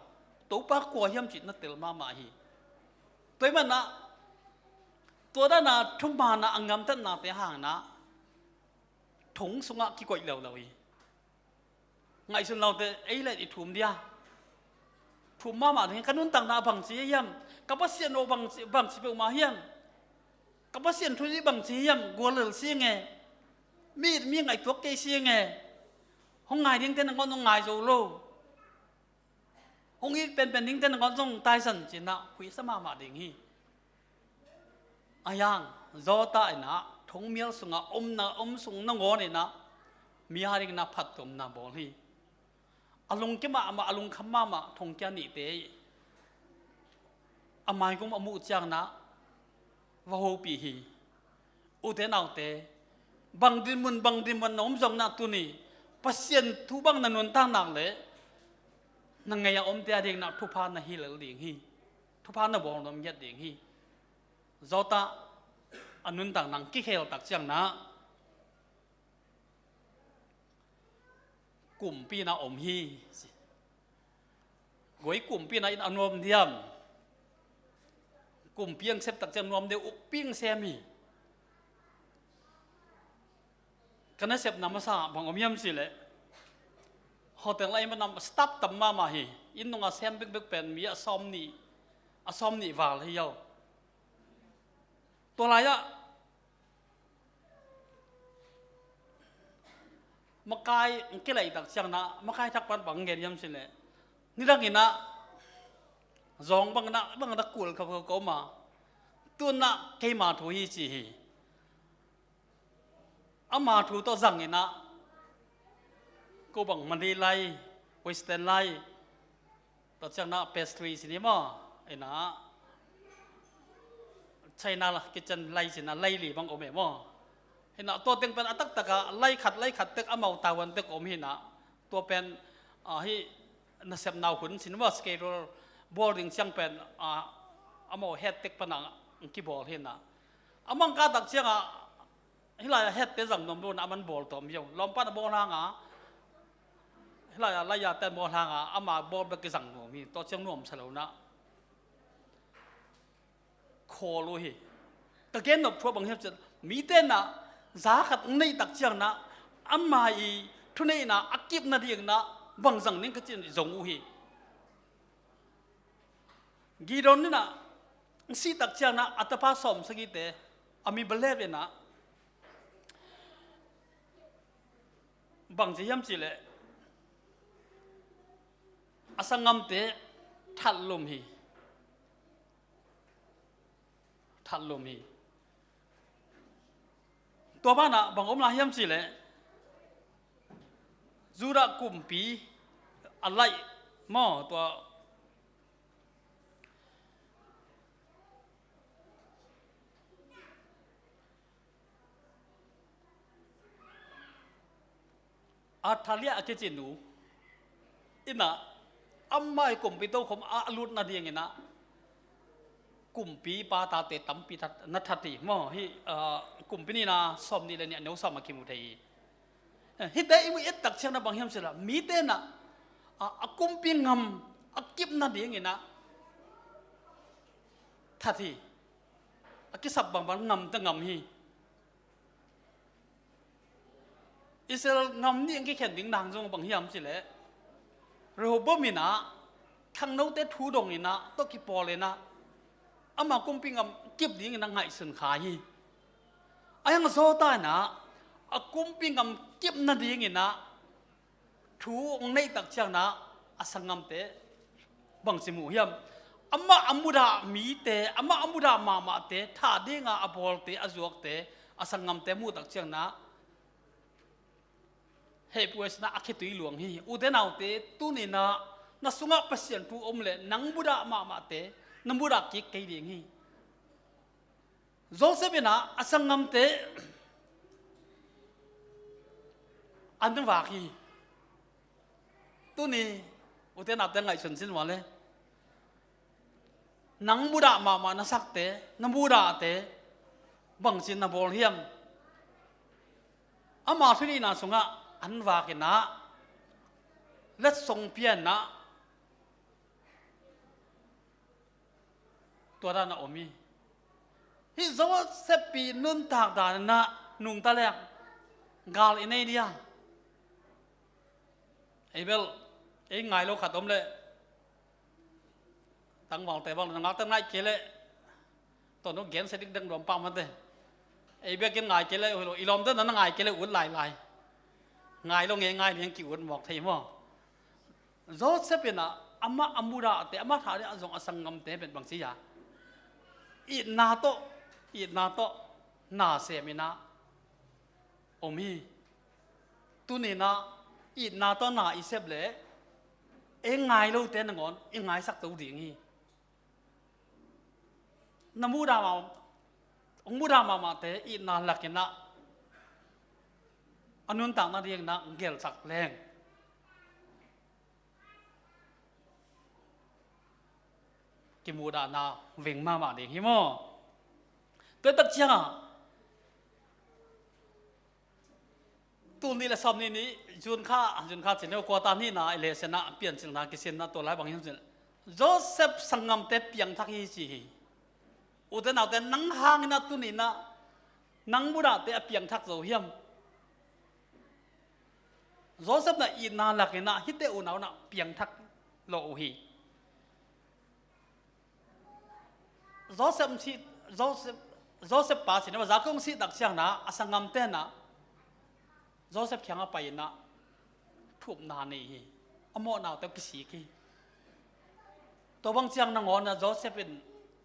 [SPEAKER 11] ตัวปากกลัวเฮียมจีนั่นเตลมาฮีตัวมันนะตัวด้านน่ะทุ่มมานะอังกฤษท่านน่ะไปห่างนะถงสุงะกี่กว่าเหล่าเราอีไงส่วนเราแต่ไอ้เลยอีทุ่มเดียทุ่มมาถึงขนุนต่างนาบังสีเยี่ยมกับว่าเสียนโอบังสีเปลมาเยี่ยมกับว่าเสียนทุลีบังสีเยี่ยมกัวเหลือเสียงไงมีไงตัวเกยเสียงไงห้องไงดิ้งเต้นก็ต้องไงโซโล่ห้องนี้เป็นดิ้งเต้นก็ต้องตายสันจินะคุยสมาดิ้งฮีอายังโจตาอินะทงเมียสุงะอมสุงนงอนี่นะมีหาริกนะพัดตุมนะบอลฮีอารมณ์เกี่ยมาอารมณ์คำมาทงแกนี่เตยอามากุมอมุจังนะว่าโฮปีฮีอุเทนเอาเตบังดิมันน้อมจงนะตุนี่ปัศยันทุบังนันนตั้งนักเลยนังไงอมเตียเด็กนักทุพานะฮีเหลือเดียงฮีทุพานะบอลน้อมยัดเดียงฮีโจตาอนุนต่างนังกิเคลตักเชียงนะกลุ่มปีน่ะอมฮีกวยกลุ่มปีน่ะอินอนวมเดียมกลุ่มเพียงเซฟตักเชียงนวมเดียวอุกปิ้งเซมีกันนั้นเซฟนำมาซาบังอมยมสิเลยฮอเทลไลมันนำสตับตัมมาฮีอินนงอาเซมเบกเป็นมีอาซอมนี่วาลให้ยาวตัวอะไรอะมาไกลกี่ไหลตักเชียงนะมาไกลทักปันบังเงียยมสิเลยนี่รักอินะจงบังนะกุลเขามาตัวน่ะเกี่ยมาถุยจีอามาถุตัวจังอินะก็บังมันดีไลเวสเทิร์นไลตักเชียงนะเพสทรีสินี่มั้งอินะใช่น่ะล่ะกิจไลสินะไลหลีบังโอเมมั้งเห็นนะตัวเต็งเป็นอัตตะกะไล่ขัดตึกอเมาตาวันตึกอมเห็นนะตัวเป็นให้นักเสพนาวหุ่นสินว่าสเกลบอลดิงเชียงเป็นอเมาเฮดตึกปนังกีบอลเห็นนะมังกาตักเชียงให้ลายเฮดเตจังนมโดนมันบอลตัวมีอยู่ลมปันบอลห่างให้ลายยาเตนบอลห่างมาบอลเบกจังนมมีตัวเชียงนมเฉลวนะโคลุยตะเกียนนบพวกบางเฮดจะมีเต้นนะสาขัดในตักเชียงนะอันมาอีทุนในนะอักกิบนาเดียงนะบางสังนี่ก็จะจงอุฮีกีดอนนี่นะสีตักเชียงนะอัตภาพสมสกิเต ami belev na bang jiyam chile asangam te thalum hiตัวบ้านอ่ะบางอมลาย่ำสิเลยจูระกุมปีอะไรหม้อตัวอาทาเลียอาเกจินูอินะอัมไม่กุมปีโตขมอาลุดนาเดียงนะกุมปีปาตาเตตัมปีนัทติหม้อฮิกุมปีนี่นะสอมนี่เลยเนี่ยเนื้อสอมมาคิมุทัยฮิตได้อีตักเชียงนะบางย่ำสิละมีเตนะกุมปีงำกิบนาเดียงนะทัทีกิสับบางงำตั้งงำฮีอิสราเอลงำนี่ยังแค่แข่งดิ้งดังจงบางย่ำสิเลยเราบ่มีนะทางโน้ตเตทูดงนี่นะต้องกิปอเลยนะอามากุมปิงเก็บดิ้งนั่งไงสินขายไอ้ยังโซตายนะกุมปิงเก็บนั่นดิ้งนะทูองในตักเชียงนะสังงามเตะบังสิมูเฮียมอามาอัมบุดามีเตะอามาอัมบุดามาเตะท่าดิ้งอาบอลเตะจวกเตะสังงามเตะมูตักเชียงนะเฮ้ยพวกนั้นอาคิตุยหลวงฮีอุเดนเอาเตะตุนีน่ะสุงะเปเซียนผู้อมเล่นังบุดามาเตะนังบุดากิกไกดิ้งฮีโจเซฟนะสังงามเตะอันนั้นว่าฮีตุนีอุเดนเอาเตะไงชนสินวันเลยนังบุดามาน่ะสักเตะนังบุดาเตะบังสินน่ะบอลเฮียมอามาทุนีน่ะสุงะอันว่ากันนะและส่งเพียนนะตัวด้านอมีฮิโซเซปีนุนตากดานนะนุงตะเล็กกาลอินเดียไอเบลไอไงเราขัดอมเลยตั้งวางแต่บางนักตั้งไงเกลเลยตอนนู้นเขียนเสด็จดังรวมปั๊มมันเตไอเบลกินไงเกลเลยอีลอมต้นนั้นไงเกลเลยอุ่นไหลง่ายลงง่ายเลี้ยงกิวบอกทีมั้งโจเซฟเป็นอามาอัมบูราแต่อามาถาเรื่ององสังกัมเตเป็นบางสิ่งอีนาโตนาเซมินาโอมีตุนีนาอีนาโตนาอิเซบเล่ง่ายลูกเต้นงอนง่ายสักตัวดิ่งฮีนามูรามาองมูรามาเตอีนาลักนะอันนู้นต่างนั่นเองนะเกลสักแรงกิมูดานาเวงมาเด็กฮิโมตัวตัดเชียงตัวนี้แหละสอบนี้จุนค่าเจเนกวาตานี่นะเอเลเซนะเปลี่ยนสิ่งนั้นกิเซนนะตัวไรบางอย่างสิโจเซฟสังกัมเตเปียงทักฮีจีอุตนาเตนังหางนะตัวนี้นะนังบุระเตเปียงทักโซเฮียมโจเซฟน่ะอีนาลักนะฮิตเตอุนเอาน่ะเปียงทักโลหีโจเซฟป้าสินะว่าจากงสิดักเชียงนะสังกัมเตนะโจเซฟเขียงไปนะทุบนานี่อโมนาเตกิสีกีตัวบางเชียงนางอนนะโจเซฟเป็น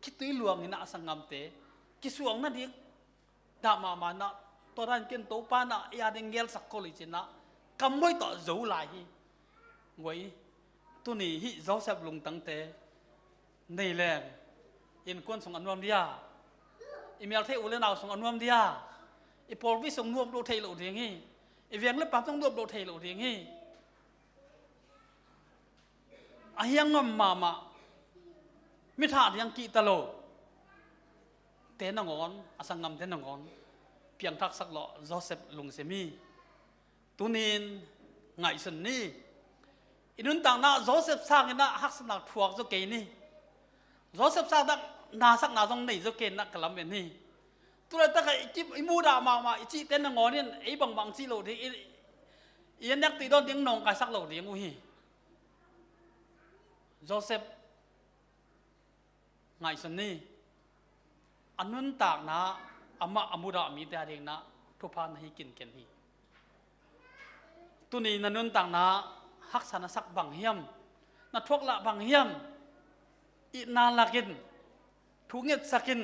[SPEAKER 11] คิดตุยหลวงนี่นะสังกัมเตกิสวงนั่นเองดามานะตัวนั้นกินตัวป้านะยาเดงเกลสักคนเลยจินะกำไม่ต่อจูไหลไว้ตัวนี้ฮิโจเซฟลงตั้งแต่ในแรงอินควนส่งอันวมเดียอีเมลเทอุเลนเอาส่งอันวมเดียอีพอลวิส่งรวมโดเทลโอเดียงฮีอีเวียงเล็บปั๊บต้องรวมโดเทลโอเดียงฮีอายังงมมาไม่ถาดยังกีตะโลเตนงอนอาสังงมเตนงอนเพียงทักสักหล่อโจเซฟลงเซมีตุนินไงสันนี่อินุนต่างน่ะโจเซฟสร้างน่ะฮักษณะถั่วโจเกนี่โจเซฟสร้างน่ะสักน่ะตรงนี้โจเกน่ะกลัมเป็นนี่ตัวนั้นถ้าใครจิบมูดามาจิเต้นงอนี่ไอ้บางสิโลที่ยันยักตีโดนดิ้งนองกายสักโลดิ้งอุ้ยโจเซฟไงสันนี่อันนุนต่างน่ะ ama amura mi te ading na thu phan hi kin ken hi tu ni nanun tang na hak sana sak bang hiam na thok la bang hiam i na lakin thu nget sakin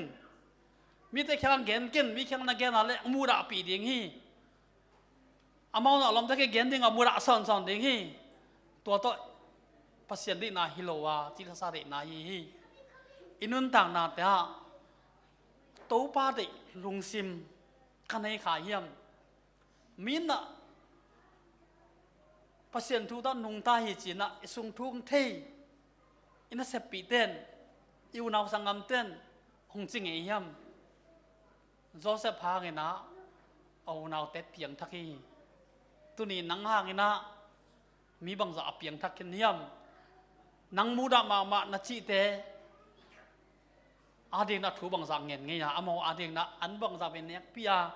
[SPEAKER 11] mi te khang gen ken mi khang na gen ale amura pi ding hi amau na lom ta ke gen ding amura son son ding hi to to pasien di na hilowa ti sa de na hi inun tang na ta to pa de lung sim kanai kha hiam min na pasien thu ta nung ta hi chi na sung thung thei ina se pi ten iu naw sangam ten hong ching e hiam Joseph ha nge na au naw tet piang thaki tu ni nang ha nge na mi bang za piang thak ken hiam nang mu da ma na chi te ading na thu bang za ngen nge ya amao ading na an bang za ben nek pia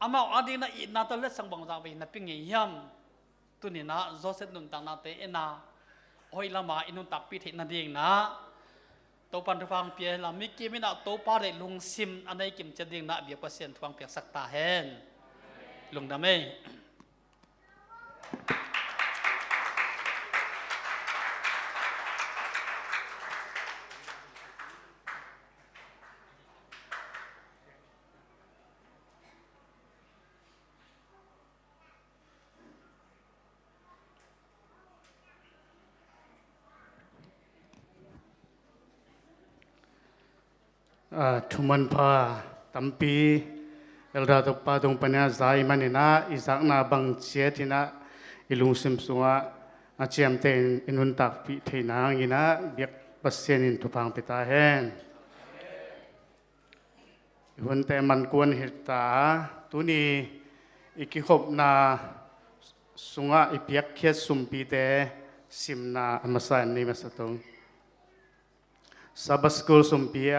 [SPEAKER 11] amao ading na i na to let sang bang za ben na ping nge hiam tu ni na Joseph nun tang na te ena oi lama inun tak pi the na ding na to pan thang pia la mi ki mi na to pa de lung sim anai kim che ding na bia pasien thuang pek sak ta hen lung da me
[SPEAKER 1] ทุมันพาตัมปีเอลดาตุปาตรงปัญญาใจมันนี่นะอิสักนาบังเชียที่นะอิลุงซิมสัวอาเจียมเตนอินุนตักพิเทนางอีนะเบียกปัสเซียนินทุพังปิตาแหงหุ่นแต่มันกวนเหตุตาตุนีอีกิขบนาสุงะอีเปียกเคียสุมปีเตสิมนาอมาสานนี่มาสตงซับสกุลสุมปีย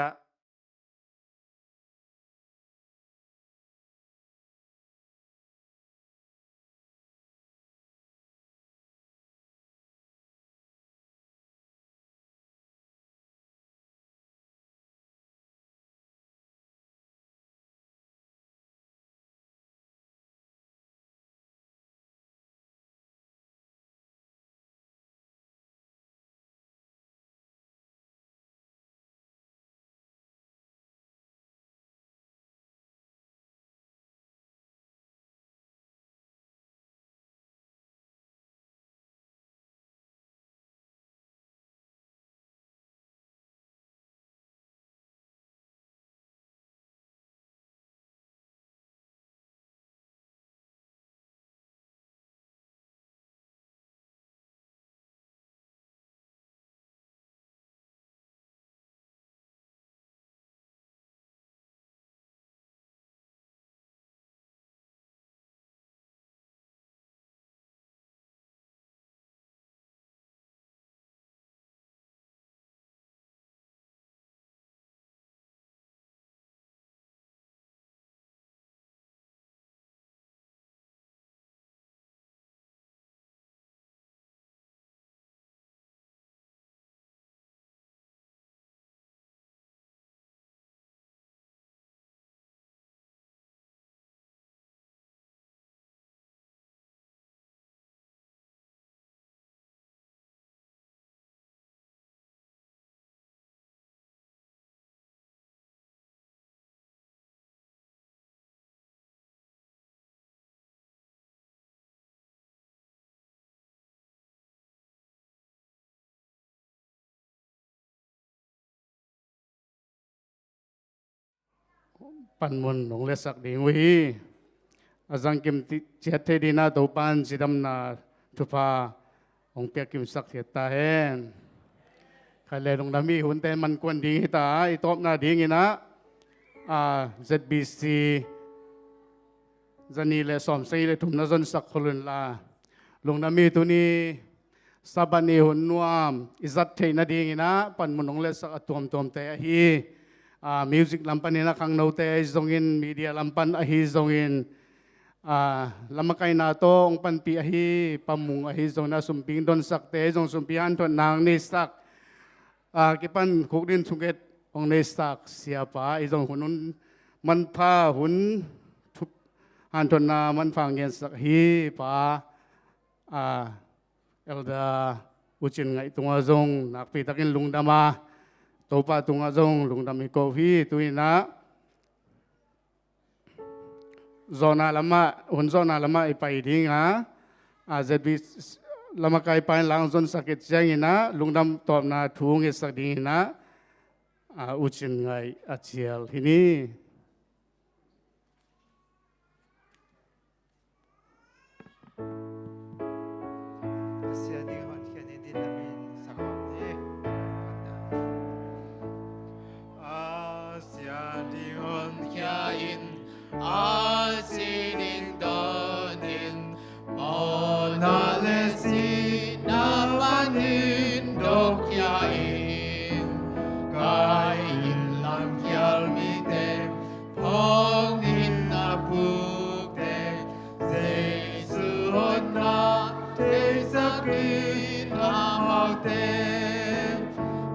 [SPEAKER 1] ปันมุนหลงเลสักดีวีอาจารย์กิมเจตเทดีนาตัวปันจิดำนาทุพาองเปียกิมสักเทียตาเฮนใครเลยลงดามีหุ่นเต้นมันกวนดีตาอีตบนาดีงี้นะZBC จะนี่เลยสอมใส่เลยทุ่มนาจนสักคนละลงดามีตัวนี้ซาบานีหุ่นนวมอิจัดเทนาดีงี้นะปันมุนหลงเลสักตัวมเตะฮีmusic lampan ni na kang note zongin media lampan ahi zongin lamakay na to ang panpi ahi pamung ahi zong na sumping don sakte zong sumpihan to nang ni sak kipan kukdin suget ong ni sak siapa izong hunun มันพาหุนทุบหันทนามันฟังเงินสักฮีป้าเอลดาอุจินไงตุงอาจงนักปีตะกินลุงดามาตัวป้าตุงอาจงลุงดามีโกฟีตุยนะzona lama hun zona lama ipai dinga ZB lama kai pai lang zon sakit jangina lungdam top na thung sak dingina uchin ngai achial hini
[SPEAKER 9] Asia di hon khian ni din lamin sakhom ni Asia di hon
[SPEAKER 5] Kyain Asining donin Monalesi Napanin Dokyain Kain lam kyal mite Pongin napukte Jesu honna Te sakin amaute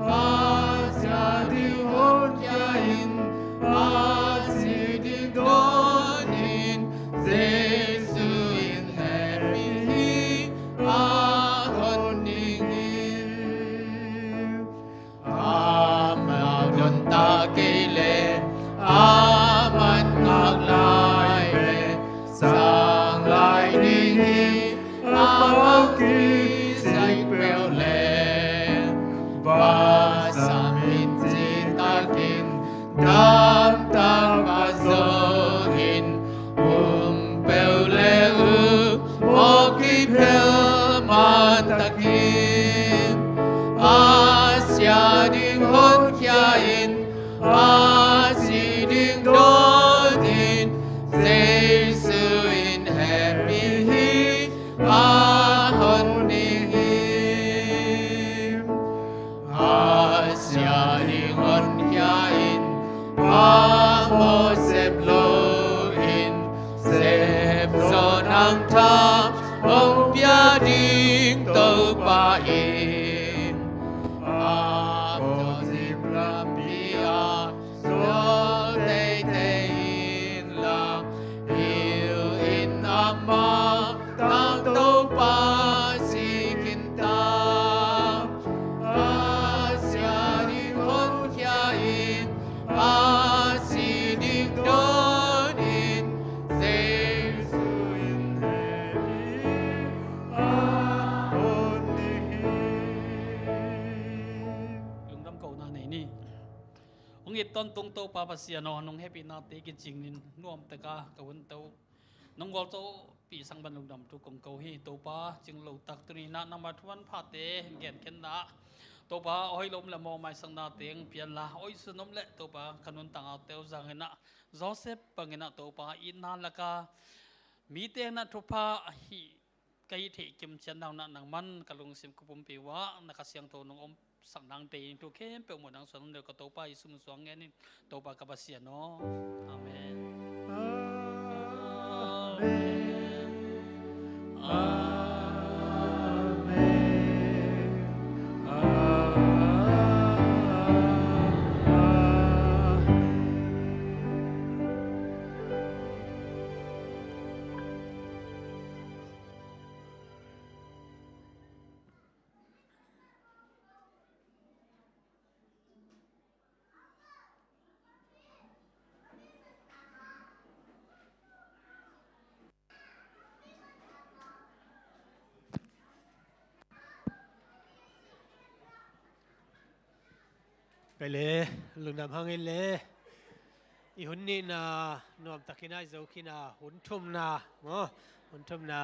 [SPEAKER 5] Asia di hon kyain Asiding donin Jesu in heaven ahoning Amadon takile Aman ngaglay be Sang lai ningi Amawki Saikpeo le Vasamin sitakin Dam tang bazohin Umpeu leu Moki pel mantakin Asia ding hon kyain Asiding donin Jesu in heaven ahoning Asia ding hon kyain Amo sep loin Sep zonang ta Ông bia ding tâu pa in Amo zip lam bia Sol tei tei in la Il in ama Tang tâu pa si kinta Asia ding hon kya in Asiding donin Jesu in heaven ahoning
[SPEAKER 11] lung dam cầu na này ni ông ít ton tung tàu pa pasia no nong happy na te ki ching nin nuam te ka kawun tàu nong gol tàu pi sang ban lung dam tu kong cầu hi tàu pa ching lo tak tu ni na number 1 pha te gen ken na tàu pa oi lom la mo mai sang na teng pian la oi su nom le tàu pa kanun tang au teu zang na Joseph pangena tàu pa in na la ka mi te na thu pa hi kai the kim chen naw na nang man kalung sim kupum pi wa nakasyang to nong om sang nang te tu kem pe mo nang son de ka to pa isum suang nge ni to pa ka basia no amen
[SPEAKER 12] ไปเลยลุงนำห้องเล่อีหุ่นนี่นะนวมตะกินไอเจ้ากินาหุ่นทุ่มนาหุ่นทุ่มนา